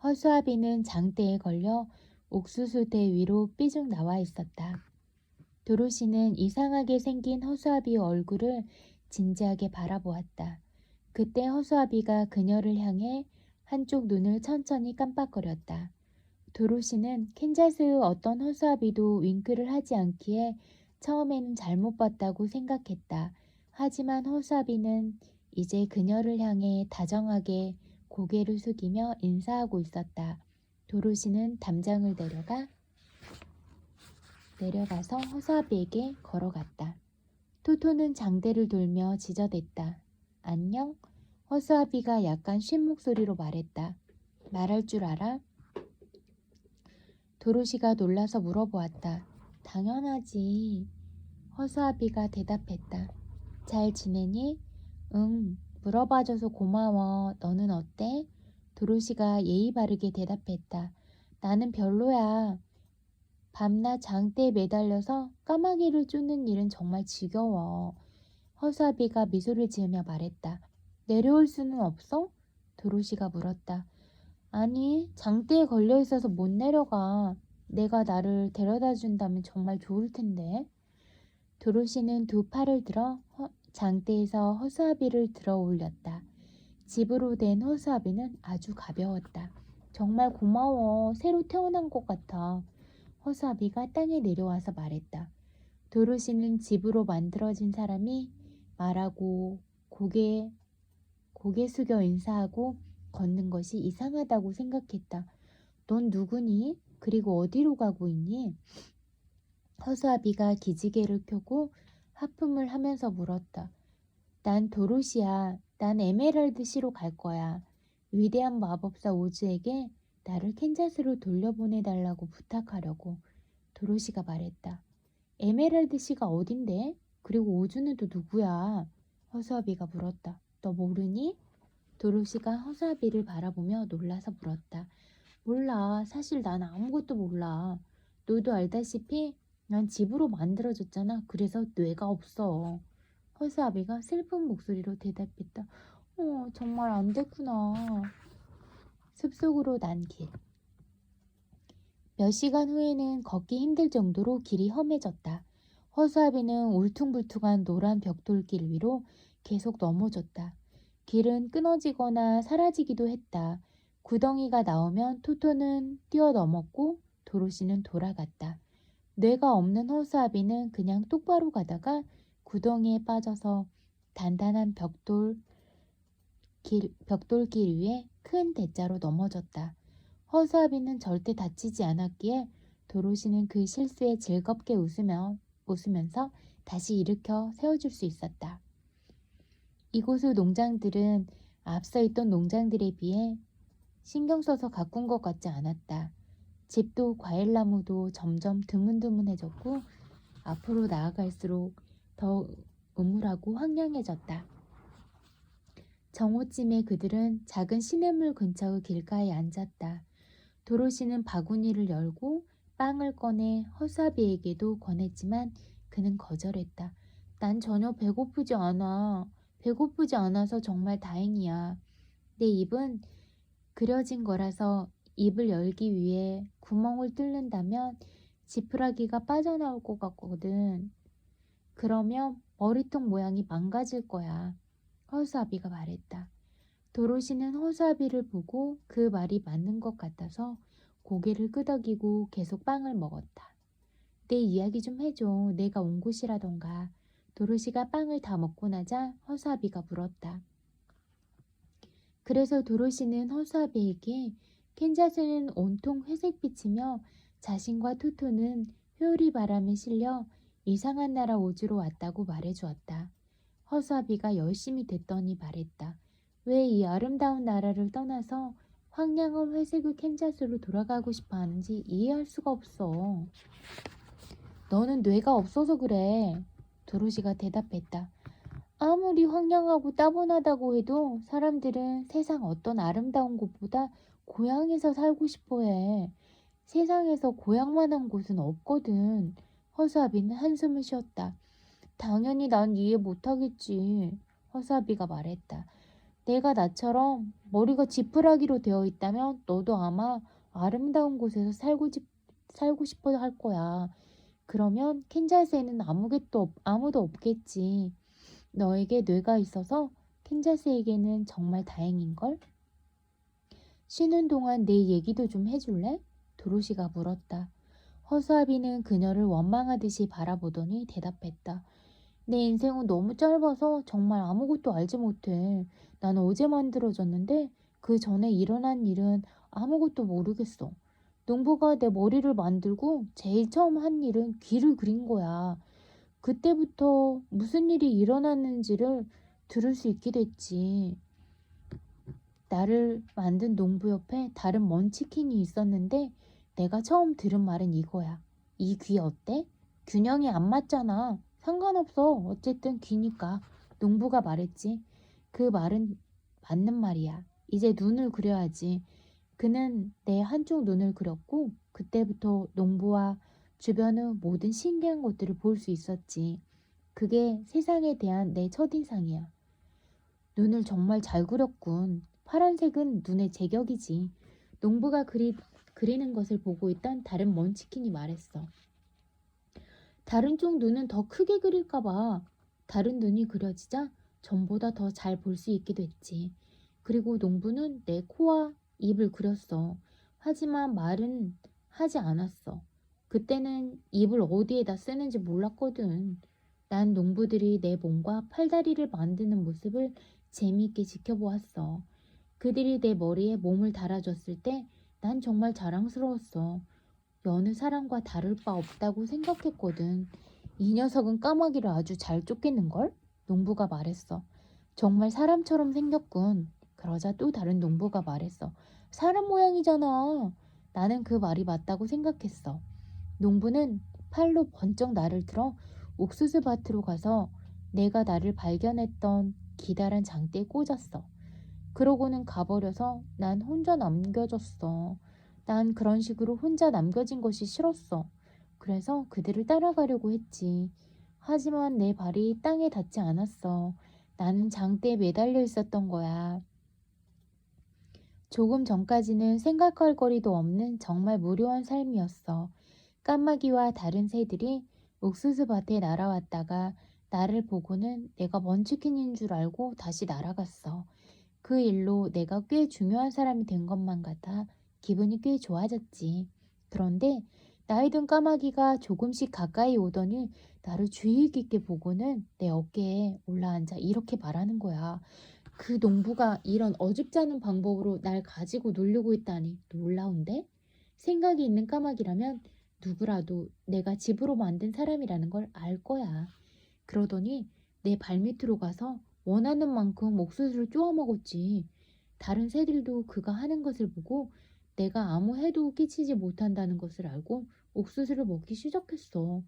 허수아비는 장대에 걸려 옥수수대 위로 삐죽 나와 있었다. 도로시는 이상하게 생긴 허수아비의 얼굴을 진지하게 바라보았다. 그때 허수아비가 그녀를 향해 한쪽 눈을 천천히 깜빡거렸다. 도로시는 캔자스의 어떤 허수아비도 윙크를 하지 않기에 처음에는 잘못 봤다고 생각했다. 하지만 허수아비는 이제 그녀를 향해 다정하게 고개를 숙이며 인사하고 있었다. 도로시는 담장을 내려가서 허수아비에게 걸어갔다. 토토는 장대를 돌며 지저댔다. 안녕? 허수아비가 약간 쉰 목소리로 말했다. 말할 줄 알아? 도로시가 놀라서 물어보았다. 당연하지. 허수아비가 대답했다. 잘 지내니? 응, 물어봐줘서 고마워. 너는 어때? 도로시가 예의 바르게 대답했다. 나는 별로야. 밤낮 장대에 매달려서 까마귀를 쫓는 일은 정말 지겨워. 허수아비가 미소를 지으며 말했다. 내려올 수는 없어? 도로시가 물었다. 아니, 장대에 걸려 있어서 못 내려가. 내가 나를 데려다 준다면 정말 좋을 텐데. 도로시는 두 팔을 들어 장대에서 허수아비를 들어 올렸다. 집으로 된 허수아비는 아주 가벼웠다. 정말 고마워. 새로 태어난 것 같아. 허수아비가 땅에 내려와서 말했다. 도로시는 집으로 만들어진 사람이 말하고 고개 숙여 인사하고 걷는 것이 이상하다고 생각했다. 넌 누구니? 그리고 어디로 가고 있니? 허수아비가 기지개를 켜고 하품을 하면서 물었다. 난 도로시야. 난 에메랄드시로 갈 거야. 위대한 마법사 오즈에게 나를 캔자스로 돌려보내달라고 부탁하려고. 도로시가 말했다. 에메랄드시가 어딘데? 그리고 오즈는 또 누구야? 허수아비가 물었다. 너 모르니? 도로시가 허수아비를 바라보며 놀라서 물었다. 몰라. 사실 난 아무것도 몰라. 너도 알다시피 난 집으로 만들어졌잖아. 그래서 뇌가 없어. 허수아비가 슬픈 목소리로 대답했다. 정말 안 됐구나. 숲속으로 난 길. 몇 시간 후에는 걷기 힘들 정도로 길이 험해졌다. 허수아비는 울퉁불퉁한 노란 벽돌길 위로 계속 넘어졌다. 길은 끊어지거나 사라지기도 했다. 구덩이가 나오면 토토는 뛰어넘었고 도로시는 돌아갔다. 뇌가 없는 허수아비는 그냥 똑바로 가다가 구덩이에 빠져서 단단한 벽돌길 위에 큰 대자로 넘어졌다. 허수아비는 절대 다치지 않았기에 도로시는 그 실수에 즐겁게 웃으면서 다시 일으켜 세워줄 수 있었다. 이곳의 농장들은 앞서 있던 농장들에 비해 신경 써서 가꾼 것 같지 않았다. 집도 과일나무도 점점 드문드문해졌고 앞으로 나아갈수록 더 우물하고 황량해졌다. 정오쯤에 그들은 작은 시냇물 근처의 길가에 앉았다. 도로시는 바구니를 열고 빵을 꺼내 허수아비에게도 권했지만 그는 거절했다. 난 전혀 배고프지 않아. 배고프지 않아서 정말 다행이야. 내 입은 그려진 거라서 입을 열기 위해 구멍을 뚫는다면 지푸라기가 빠져나올 것 같거든. 그러면 머리통 모양이 망가질 거야. 허수아비가 말했다. 도로시는 허수아비를 보고 그 말이 맞는 것 같아서 고개를 끄덕이고 계속 빵을 먹었다. 내 이야기 좀 해줘. 내가 온 곳이라던가. 도로시가 빵을 다 먹고 나자 허수아비가 물었다. 그래서 도로시는 허수아비에게 캔자스는 온통 회색빛이며 자신과 토토는 회오리 바람에 실려 이상한 나라 오즈로 왔다고 말해주었다. 허수아비가 열심히 됐더니 말했다. 왜 이 아름다운 나라를 떠나서 황량한 회색의 캔자스로 돌아가고 싶어 하는지 이해할 수가 없어. 너는 뇌가 없어서 그래. 도로시가 대답했다. 아무리 황량하고 따분하다고 해도 사람들은 세상 어떤 아름다운 곳보다 고향에서 살고 싶어 해. 세상에서 고향만한 곳은 없거든. 허수아비는 한숨을 쉬었다. 당연히 난 이해 못하겠지. 허수아비가 말했다. 내가 나처럼 머리가 지푸라기로 되어 있다면 너도 아마 아름다운 곳에서 살고 싶어 할 거야. 그러면 캔자스에는 아무도 없겠지. 너에게 뇌가 있어서 캔자스에게는 정말 다행인걸? 쉬는 동안 내 얘기도 좀 해줄래? 도로시가 물었다. 허수아비는 그녀를 원망하듯이 바라보더니 대답했다. 내 인생은 너무 짧아서 정말 아무것도 알지 못해. 난 어제 만들어졌는데 그 전에 일어난 일은 아무것도 모르겠어. 농부가 내 머리를 만들고 제일 처음 한 일은 귀를 그린 거야. 그때부터 무슨 일이 일어났는지를 들을 수 있게 됐지. 나를 만든 농부 옆에 다른 먼치킨이 있었는데 내가 처음 들은 말은 이거야. 이 귀 어때? 균형이 안 맞잖아. 상관없어. 어쨌든 귀니까. 농부가 말했지. 그 말은 맞는 말이야. 이제 눈을 그려야지. 그는 내 한쪽 눈을 그렸고 그때부터 농부와 주변의 모든 신기한 것들을 볼 수 있었지. 그게 세상에 대한 내 첫인상이야. 눈을 정말 잘 그렸군. 파란색은 눈의 제격이지. 농부가 그리는 것을 보고 있던 다른 먼치킨이 말했어. 다른 쪽 눈은 더 크게 그릴까 봐. 다른 눈이 그려지자 전보다 더 잘 볼 수 있게 됐지. 그리고 농부는 내 코와 입을 그렸어. 하지만 말은 하지 않았어. 그때는 입을 어디에다 쓰는지 몰랐거든. 난 농부들이 내 몸과 팔다리를 만드는 모습을 재미있게 지켜보았어. 그들이 내 머리에 몸을 달아줬을 때 난 정말 자랑스러웠어. 여느 사람과 다를 바 없다고 생각했거든. 이 녀석은 까마귀를 아주 잘 쫓겠는걸? 농부가 말했어. 정말 사람처럼 생겼군. 그러자 또 다른 농부가 말했어. 사람 모양이잖아. 나는 그 말이 맞다고 생각했어. 농부는 팔로 번쩍 나를 들어 옥수수 밭으로 가서 내가 나를 발견했던 기다란 장대에 꽂았어. 그러고는 가버려서 난 혼자 남겨졌어. 난 그런 식으로 혼자 남겨진 것이 싫었어. 그래서 그들을 따라가려고 했지. 하지만 내 발이 땅에 닿지 않았어. 나는 장대에 매달려 있었던 거야. 조금 전까지는 생각할 거리도 없는 정말 무료한 삶이었어. 까마귀와 다른 새들이 옥수수 밭에 날아왔다가 나를 보고는 내가 먼치킨인 줄 알고 다시 날아갔어. 그 일로 내가 꽤 중요한 사람이 된 것만 같아 기분이 꽤 좋아졌지. 그런데 나이 든 까마귀가 조금씩 가까이 오더니 나를 주의 깊게 보고는 내 어깨에 올라앉아 이렇게 말하는 거야. 그 농부가 이런 어줍지 않은 방법으로 날 가지고 놀려고 있다니 놀라운데? 생각이 있는 까마귀라면 누구라도 내가 집으로 만든 사람이라는 걸 알 거야. 그러더니 내 발밑으로 가서 원하는 만큼 옥수수를 쪼아 먹었지. 다른 새들도 그가 하는 것을 보고 내가 아무 해도 끼치지 못한다는 것을 알고 옥수수를 먹기 시작했어.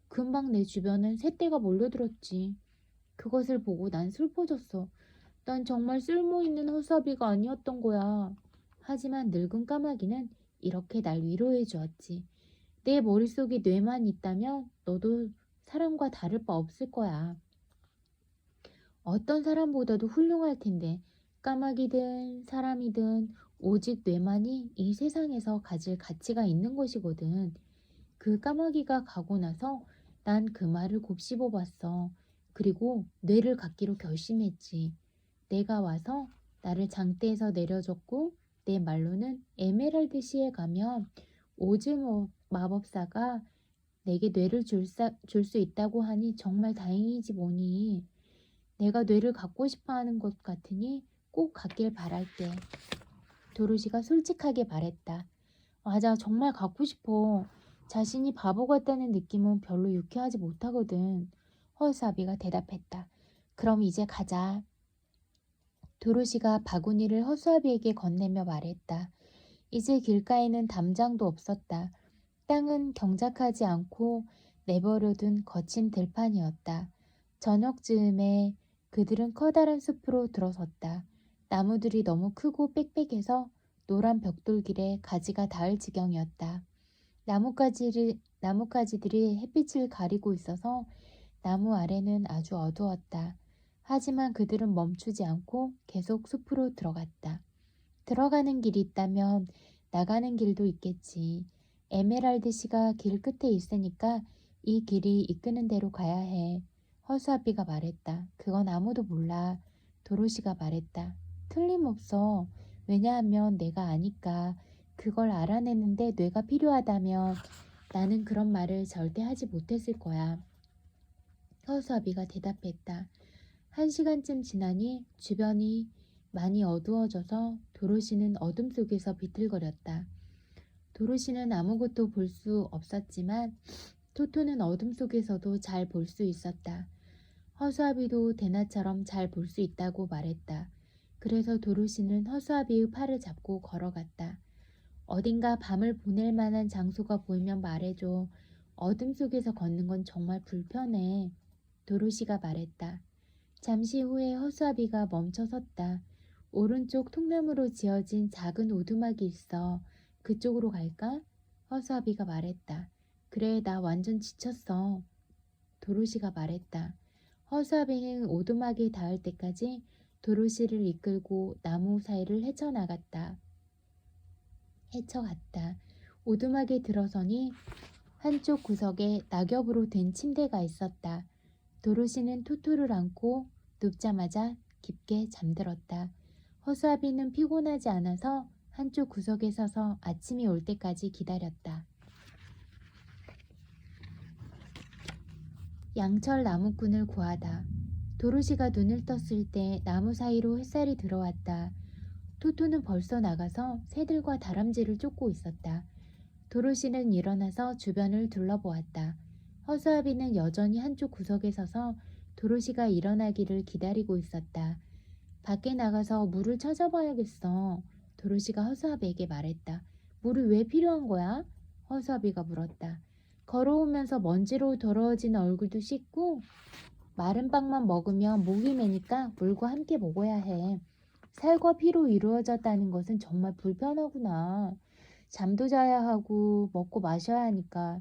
금방 내 주변엔 새떼가 몰려들었지. 그것을 보고 난 슬퍼졌어. 난 정말 쓸모있는 허수아비가 아니었던 거야. 하지만 늙은 까마귀는 이렇게 날 위로해 주었지. 내 머릿속에 뇌만 있다면 너도 사람과 다를 바 없을 거야. 어떤 사람보다도 훌륭할 텐데 까마귀든 사람이든 오직 뇌만이 이 세상에서 가질 가치가 있는 것이거든. 그 까마귀가 가고 나서 난 그 말을 곱씹어 봤어. 그리고 뇌를 갖기로 결심했지. 내가 와서 나를 장대에서 내려줬고 내 말로는 에메랄드시에 가면 오즈 마법사가 내게 뇌를 줄 수 있다고 하니 정말 다행이지 뭐니. 내가 뇌를 갖고 싶어 하는 것 같으니 꼭 갖길 바랄게. 도로시가 솔직하게 말했다. 맞아, 정말 갖고 싶어. 자신이 바보 같다는 느낌은 별로 유쾌하지 못하거든. 허수아비가 대답했다. 그럼 이제 가자. 도로시가 바구니를 허수아비에게 건네며 말했다. 이제 길가에는 담장도 없었다. 땅은 경작하지 않고 내버려둔 거친 들판이었다. 저녁 즈음에 그들은 커다란 숲으로 들어섰다. 나무들이 너무 크고 빽빽해서 노란 벽돌길에 가지가 닿을 지경이었다. 나뭇가지들이 햇빛을 가리고 있어서 나무 아래는 아주 어두웠다. 하지만 그들은 멈추지 않고 계속 숲으로 들어갔다. 들어가는 길이 있다면 나가는 길도 있겠지. 에메랄드 씨가 길 끝에 있으니까 이 길이 이끄는 대로 가야 해. 허수아비가 말했다. 그건 아무도 몰라. 도로시가 말했다. 틀림없어. 왜냐하면 내가 아니까. 그걸 알아내는데 뇌가 필요하다면 나는 그런 말을 절대 하지 못했을 거야. 허수아비가 대답했다. 1시간쯤 지나니 주변이 많이 어두워져서 도로시는 어둠 속에서 비틀거렸다. 도로시는 아무것도 볼 수 없었지만 토토는 어둠 속에서도 잘 볼 수 있었다. 허수아비도 대나처럼 잘 볼 수 있다고 말했다. 그래서 도로시는 허수아비의 팔을 잡고 걸어갔다. 어딘가 밤을 보낼 만한 장소가 보이면 말해줘. 어둠 속에서 걷는 건 정말 불편해. 도로시가 말했다. 잠시 후에 허수아비가 멈춰 섰다. 오른쪽 통나무로 지어진 작은 오두막이 있어. 그쪽으로 갈까? 허수아비가 말했다. 그래, 나 완전 지쳤어. 도로시가 말했다. 허수아비는 오두막에 닿을 때까지 도로시를 이끌고 나무 사이를 헤쳐갔다. 오두막에 들어서니 한쪽 구석에 낙엽으로 된 침대가 있었다. 도로시는 토토를 안고 눕자마자 깊게 잠들었다. 허수아비는 피곤하지 않아서 한쪽 구석에 서서 아침이 올 때까지 기다렸다. 양철 나무꾼을 구하다. 도로시가 눈을 떴을 때 나무 사이로 햇살이 들어왔다. 토토는 벌써 나가서 새들과 다람쥐를 쫓고 있었다. 도로시는 일어나서 주변을 둘러보았다. 허수아비는 여전히 한쪽 구석에 서서 도로시가 일어나기를 기다리고 있었다. 밖에 나가서 물을 찾아봐야겠어. 도로시가 허수아비에게 말했다. 물이 왜 필요한 거야? 허수아비가 물었다. 걸어오면서 먼지로 더러워진 얼굴도 씻고 마른 빵만 먹으면 목이 메니까 물과 함께 먹어야 해. 살과 피로 이루어졌다는 것은 정말 불편하구나. 잠도 자야 하고 먹고 마셔야 하니까.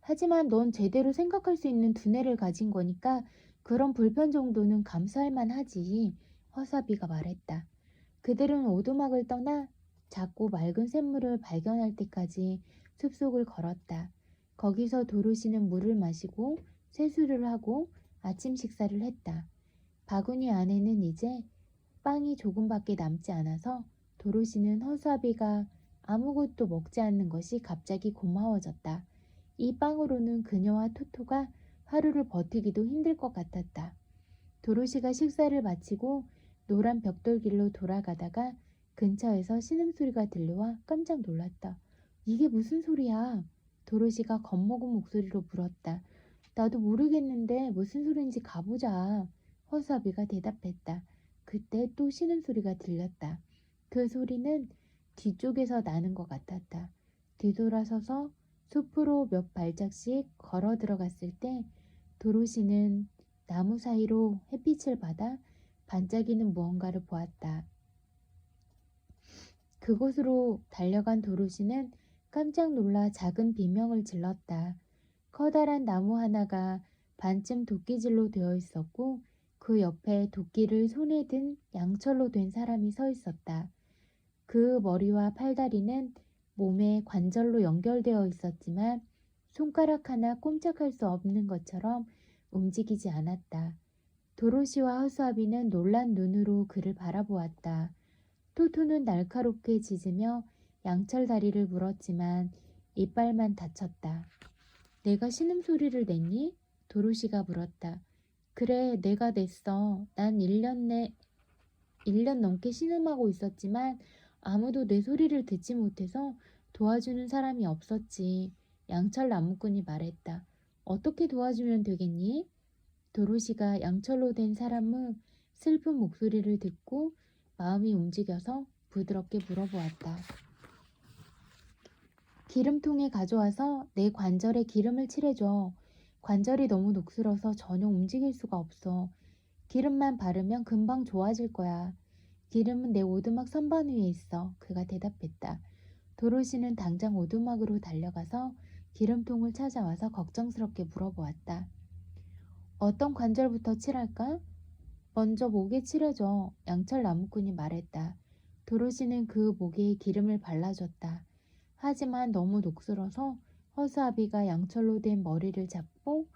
하지만 넌 제대로 생각할 수 있는 두뇌를 가진 거니까 그런 불편 정도는 감수할 만하지. 허수아비가 말했다. 그들은 오두막을 떠나 작고 맑은 샘물을 발견할 때까지 숲속을 걸었다. 거기서 도로시는 물을 마시고 세수를 하고 아침 식사를 했다. 바구니 안에는 이제 빵이 조금밖에 남지 않아서 도로시는 허수아비가 아무것도 먹지 않는 것이 갑자기 고마워졌다. 이 빵으로는 그녀와 토토가 하루를 버티기도 힘들 것 같았다. 도로시가 식사를 마치고 노란 벽돌길로 돌아가다가 근처에서 신음소리가 들려와 깜짝 놀랐다. 이게 무슨 소리야? 도로시가 겁먹은 목소리로 물었다. 나도 모르겠는데 무슨 소리인지 가보자. 허수아비가 대답했다. 그때 또 신음소리가 들렸다. 그 소리는 뒤쪽에서 나는 것 같았다. 뒤돌아서서 숲으로 몇 발짝씩 걸어 들어갔을 때 도로시는 나무 사이로 햇빛을 받아 반짝이는 무언가를 보았다. 그곳으로 달려간 도로시는 깜짝 놀라 작은 비명을 질렀다. 커다란 나무 하나가 반쯤 도끼질로 되어 있었고 그 옆에 도끼를 손에 든 양철로 된 사람이 서 있었다. 그 머리와 팔다리는 몸에 관절로 연결되어 있었지만 손가락 하나 꼼짝할 수 없는 것처럼 움직이지 않았다. 도로시와 허수아비는 놀란 눈으로 그를 바라보았다. 토토는 날카롭게 짖으며 양철 다리를 물었지만 이빨만 다쳤다. 내가 신음소리를 냈니? 도로시가 물었다. 그래, 내가 냈어. 난 1년 넘게 신음하고 있었지만 아무도 내 소리를 듣지 못해서 도와주는 사람이 없었지. 양철 나무꾼이 말했다. 어떻게 도와주면 되겠니? 도로시가 양철로 된 사람의 슬픈 목소리를 듣고 마음이 움직여서 부드럽게 물어보았다. 기름통에 가져와서 내 관절에 기름을 칠해줘. 관절이 너무 녹슬어서 전혀 움직일 수가 없어. 기름만 바르면 금방 좋아질 거야. 기름은 내 오두막 선반 위에 있어. 그가 대답했다. 도로시는 당장 오두막으로 달려가서 기름통을 찾아와서 걱정스럽게 물어보았다. 어떤 관절부터 칠할까? 먼저 목에 칠해줘. 양철 나무꾼이 말했다. 도로시는 그 목에 기름을 발라줬다. 하지만 너무 녹슬어서 허수아비가 양철로 된 머리를 잡고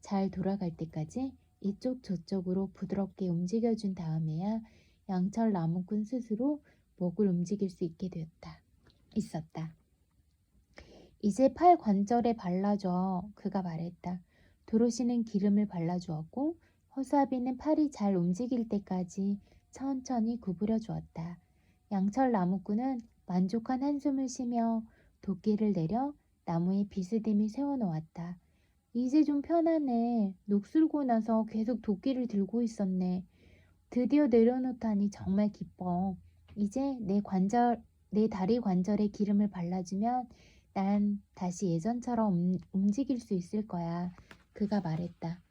잘 돌아갈 때까지 이쪽 저쪽으로 부드럽게 움직여준 다음에야 양철 나무꾼 스스로 목을 움직일 수 있게 있었다. 이제 팔 관절에 발라줘. 그가 말했다. 도로시는 기름을 발라주었고 허수아비는 팔이 잘 움직일 때까지 천천히 구부려 주었다. 양철 나무꾼은 만족한 한숨을 쉬며 도끼를 내려 나무에 비스듬히 세워놓았다. 이제 좀 편하네. 녹슬고 나서 계속 도끼를 들고 있었네. 드디어 내려놓다니 정말 기뻐. 이제 내 다리 관절에 기름을 발라주면 난 다시 예전처럼 움직일 수 있을 거야. 그가 말했다.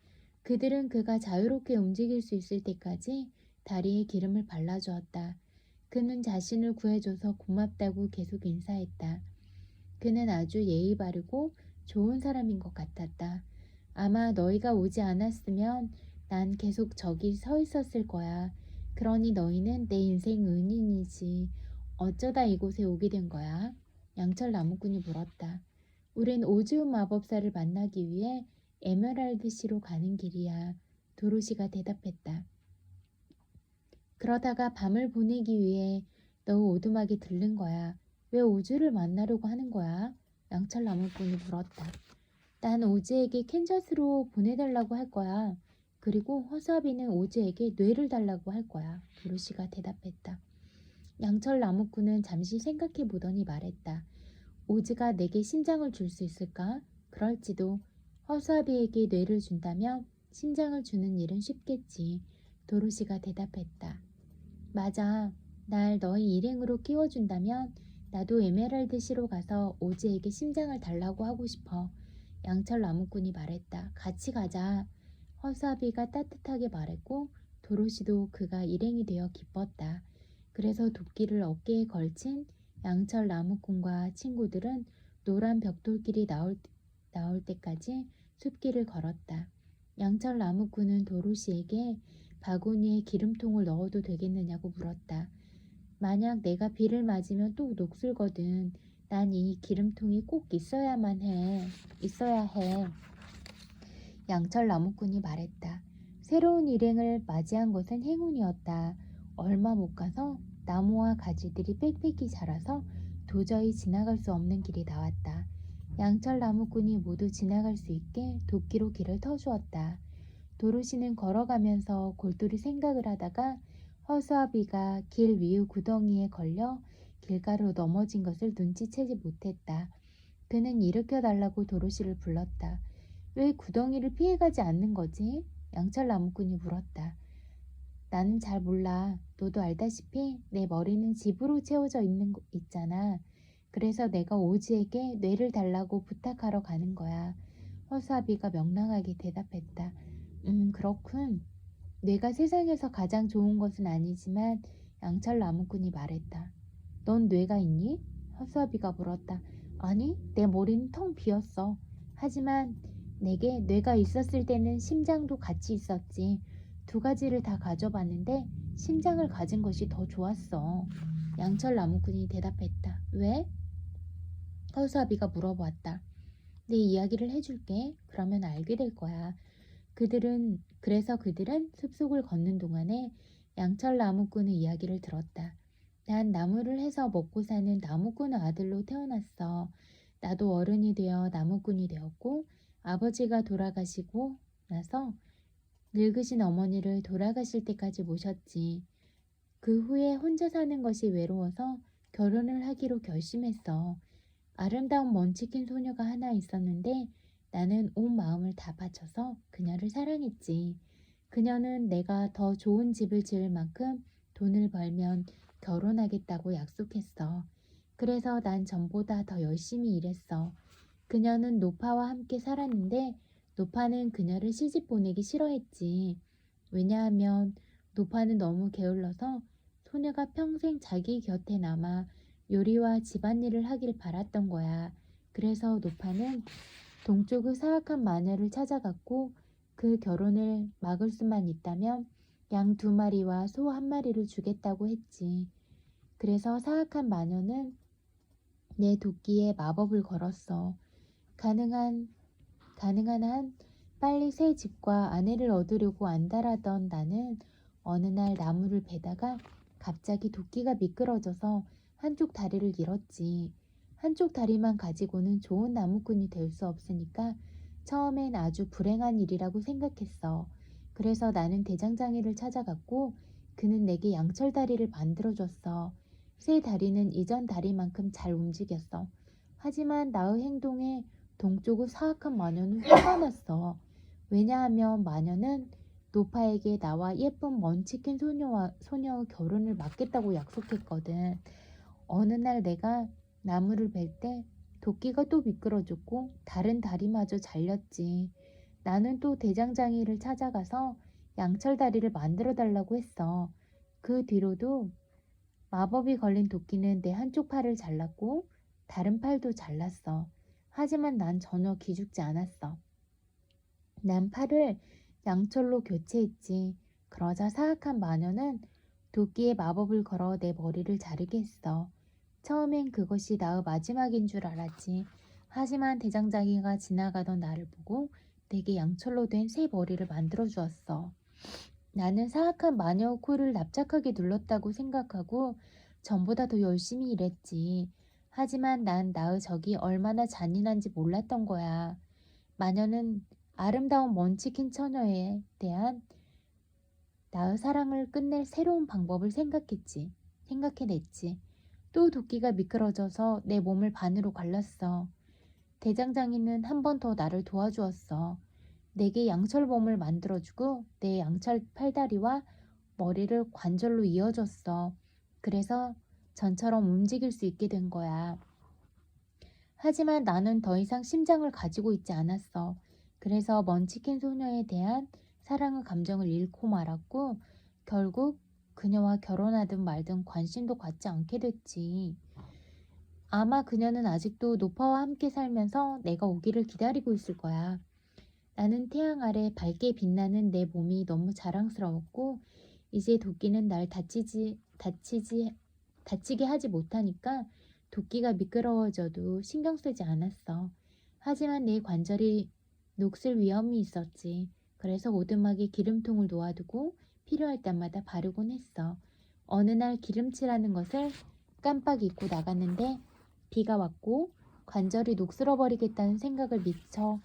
그들은 그가 자유롭게 움직일 수 있을 때까지 다리에 기름을 발라주었다. 그는 자신을 구해줘서 고맙다고 계속 인사했다. 그는 아주 예의 바르고 좋은 사람인 것 같았다. 아마 너희가 오지 않았으면 난 계속 저기 서 있었을 거야. 그러니 너희는 내 인생 은인이지. 어쩌다 이곳에 오게 된 거야? 양철 나무꾼이 물었다. 우린 오즈움 마법사를 만나기 위해 에메랄드시로 가는 길이야. 도로시가 대답했다. 그러다가 밤을 보내기 위해 너 오두막에 들른 거야. 왜 오즈를 만나려고 하는 거야? 양철 나무꾼이 물었다. 난 오즈에게 캔자스로 보내달라고 할 거야. 그리고 허수아비는 오즈에게 뇌를 달라고 할 거야. 도로시가 대답했다. 양철 나무꾼은 잠시 생각해 보더니 말했다. 오즈가 내게 심장을 줄 수 있을까? 그럴지도. 허수아비에게 뇌를 준다면 심장을 주는 일은 쉽겠지. 도로시가 대답했다. 맞아. 날 너희 일행으로 끼워준다면 나도 에메랄드시로 가서 오즈에게 심장을 달라고 하고 싶어. 양철 나무꾼이 말했다. 같이 가자. 허수아비가 따뜻하게 말했고 도로시도 그가 일행이 되어 기뻤다. 그래서 도끼를 어깨에 걸친 양철 나무꾼과 친구들은 노란 벽돌길이 나올 때까지 숲길을 걸었다. 양철 나무꾼은 도로시에게 바구니에 기름통을 넣어도 되겠느냐고 물었다. 만약 내가 비를 맞으면 또 녹슬거든. 난 이 기름통이 꼭 있어야 해. 양철 나무꾼이 말했다. 새로운 일행을 맞이한 것은 행운이었다. 얼마 못 가서 나무와 가지들이 빽빽히 자라서 도저히 지나갈 수 없는 길이 나왔다. 양철 나무꾼이 모두 지나갈 수 있게 도끼로 길을 터주었다. 도로시는 걸어가면서 골똘히 생각을 하다가 허수아비가 길 위의 구덩이에 걸려 길가로 넘어진 것을 눈치채지 못했다. 그는 일으켜달라고 도로시를 불렀다. 왜 구덩이를 피해가지 않는 거지? 양철 나무꾼이 물었다. 나는 잘 몰라. 너도 알다시피 내 머리는 즙으로 채워져 있잖아. 그래서 내가 오즈에게 뇌를 달라고 부탁하러 가는 거야. 허수아비가 명랑하게 대답했다. 그렇군. 뇌가 세상에서 가장 좋은 것은 아니지만 양철 나무꾼이 말했다. 넌 뇌가 있니? 허수아비가 물었다. 아니, 내 머리는 텅 비었어. 하지만 내게 뇌가 있었을 때는 심장도 같이 있었지. 두 가지를 다 가져봤는데 심장을 가진 것이 더 좋았어. 양철 나무꾼이 대답했다. 왜? 허수아비가 물어보았다. 내 이야기를 해줄게. 그러면 알게 될 거야. 그래서 그들은 숲속을 걷는 동안에 양철 나무꾼의 이야기를 들었다. 난 나무를 해서 먹고 사는 나무꾼 아들로 태어났어. 나도 어른이 되어 나무꾼이 되었고 아버지가 돌아가시고 나서 늙으신 어머니를 돌아가실 때까지 모셨지. 그 후에 혼자 사는 것이 외로워서 결혼을 하기로 결심했어. 아름다운 먼치킨 소녀가 하나 있었는데 나는 온 마음을 다 바쳐서 그녀를 사랑했지. 그녀는 내가 더 좋은 집을 지을 만큼 돈을 벌면 결혼하겠다고 약속했어. 그래서 난 전보다 더 열심히 일했어. 그녀는 노파와 함께 살았는데 노파는 그녀를 시집 보내기 싫어했지. 왜냐하면 노파는 너무 게을러서 소녀가 평생 자기 곁에 남아 요리와 집안일을 하길 바랐던 거야. 그래서 노파는 동쪽의 사악한 마녀를 찾아갔고 그 결혼을 막을 수만 있다면 양 2마리와 소 1마리를 주겠다고 했지. 그래서 사악한 마녀는 내 도끼에 마법을 걸었어. 가능한 한 빨리 새 집과 아내를 얻으려고 안달하던 나는 어느 날 나무를 베다가 갑자기 도끼가 미끄러져서 한쪽 다리를 잃었지. 한쪽 다리만 가지고는 좋은 나무꾼이 될 수 없으니까 처음엔 아주 불행한 일이라고 생각했어. 그래서 나는 대장장이를 찾아갔고 그는 내게 양철 다리를 만들어줬어. 새 다리는 이전 다리만큼 잘 움직였어. 하지만 나의 행동에 동쪽의 사악한 마녀는 화가 났어. 왜냐하면 마녀는 노파에게 나와 예쁜 먼치킨 소녀의 결혼을 막겠다고 약속했거든. 어느 날 내가 나무를 벨 때 도끼가 또 미끄러졌고 다른 다리마저 잘렸지. 나는 또 대장장이를 찾아가서 양철 다리를 만들어 달라고 했어. 그 뒤로도 마법이 걸린 도끼는 내 한쪽 팔을 잘랐고 다른 팔도 잘랐어. 하지만 난 전혀 기죽지 않았어. 난 팔을 양철로 교체했지. 그러자 사악한 마녀는 도끼에 마법을 걸어 내 머리를 자르게 했어. 처음엔 그것이 나의 마지막인 줄 알았지. 하지만 대장장이가 지나가던 나를 보고 내게 양철로 된 새 머리를 만들어 주었어. 나는 사악한 마녀의 코를 납작하게 눌렀다고 생각하고 전보다 더 열심히 일했지. 하지만 난 나의 적이 얼마나 잔인한지 몰랐던 거야. 마녀는 아름다운 먼치킨 처녀에 대한 나의 사랑을 끝낼 새로운 방법을 생각해냈지. 또 도끼가 미끄러져서 내 몸을 반으로 갈랐어. 대장장이는 한 번 더 나를 도와주었어. 내게 양철몸을 만들어주고 내 양철 팔다리와 머리를 관절로 이어줬어. 그래서 전처럼 움직일 수 있게 된 거야. 하지만 나는 더 이상 심장을 가지고 있지 않았어. 그래서 먼치킨 소녀에 대한 사랑의 감정을 잃고 말았고 결국 그녀와 결혼하든 말든 관심도 갖지 않게 됐지. 아마 그녀는 아직도 노파와 함께 살면서 내가 오기를 기다리고 있을 거야. 나는 태양 아래 밝게 빛나는 내 몸이 너무 자랑스러웠고 이제 도끼는 날 다치게 하지 못하니까 도끼가 미끄러워져도 신경 쓰지 않았어. 하지만 내 관절이 녹슬 위험이 있었지. 그래서 오두막에 기름통을 놓아두고 필요할 때마다 바르곤 했어. 어느 날 기름칠하는 것을 깜빡 잊고 나갔는데 비가 왔고 관절이 녹슬어버리겠다는 생각을 미처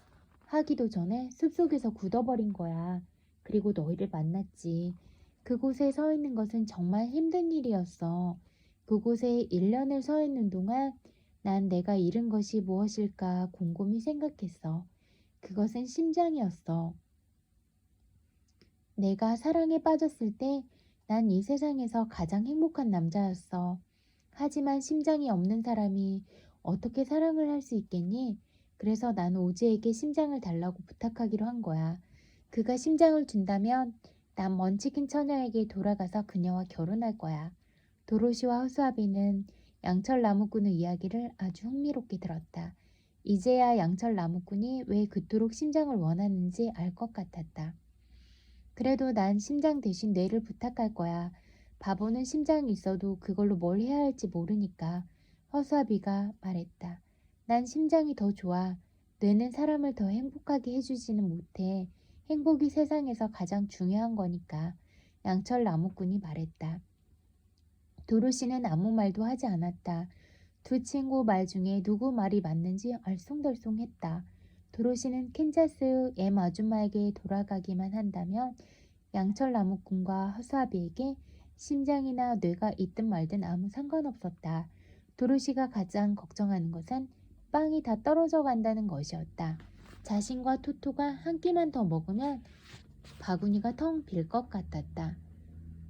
하기도 전에 숲속에서 굳어버린 거야. 그리고 너희를 만났지. 그곳에 서 있는 것은 정말 힘든 일이었어. 그곳에 1년을 서 있는 동안 난 내가 잃은 것이 무엇일까 곰곰이 생각했어. 그것은 심장이었어. 내가 사랑에 빠졌을 때 난 이 세상에서 가장 행복한 남자였어. 하지만 심장이 없는 사람이 어떻게 사랑을 할 수 있겠니? 그래서 난 오즈에게 심장을 달라고 부탁하기로 한 거야. 그가 심장을 준다면 난 먼치킨 처녀에게 돌아가서 그녀와 결혼할 거야. 도로시와 허수아비는 양철 나무꾼의 이야기를 아주 흥미롭게 들었다. 이제야 양철 나무꾼이 왜 그토록 심장을 원하는지 알 것 같았다. 그래도 난 심장 대신 뇌를 부탁할 거야. 바보는 심장이 있어도 그걸로 뭘 해야 할지 모르니까. 허수아비가 말했다. 난 심장이 더 좋아. 뇌는 사람을 더 행복하게 해주지는 못해. 행복이 세상에서 가장 중요한 거니까. 양철 나무꾼이 말했다. 도로시는 아무 말도 하지 않았다. 두 친구 말 중에 누구 말이 맞는지 얼쏭덜쏭했다. 도로시는 캔자스 엠 아줌마에게 돌아가기만 한다면 양철 나무꾼과 허수아비에게 심장이나 뇌가 있든 말든 아무 상관없었다. 도로시가 가장 걱정하는 것은 빵이 다 떨어져 간다는 것이었다. 자신과 토토가 한 끼만 더 먹으면 바구니가 텅 빌 것 같았다.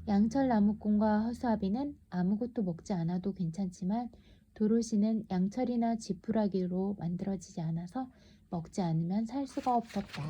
양철 나무꾼과 허수아비는 아무것도 먹지 않아도 괜찮지만 도로시는 양철이나 지푸라기로 만들어지지 않아서 먹지 않으면 살 수가 없었다.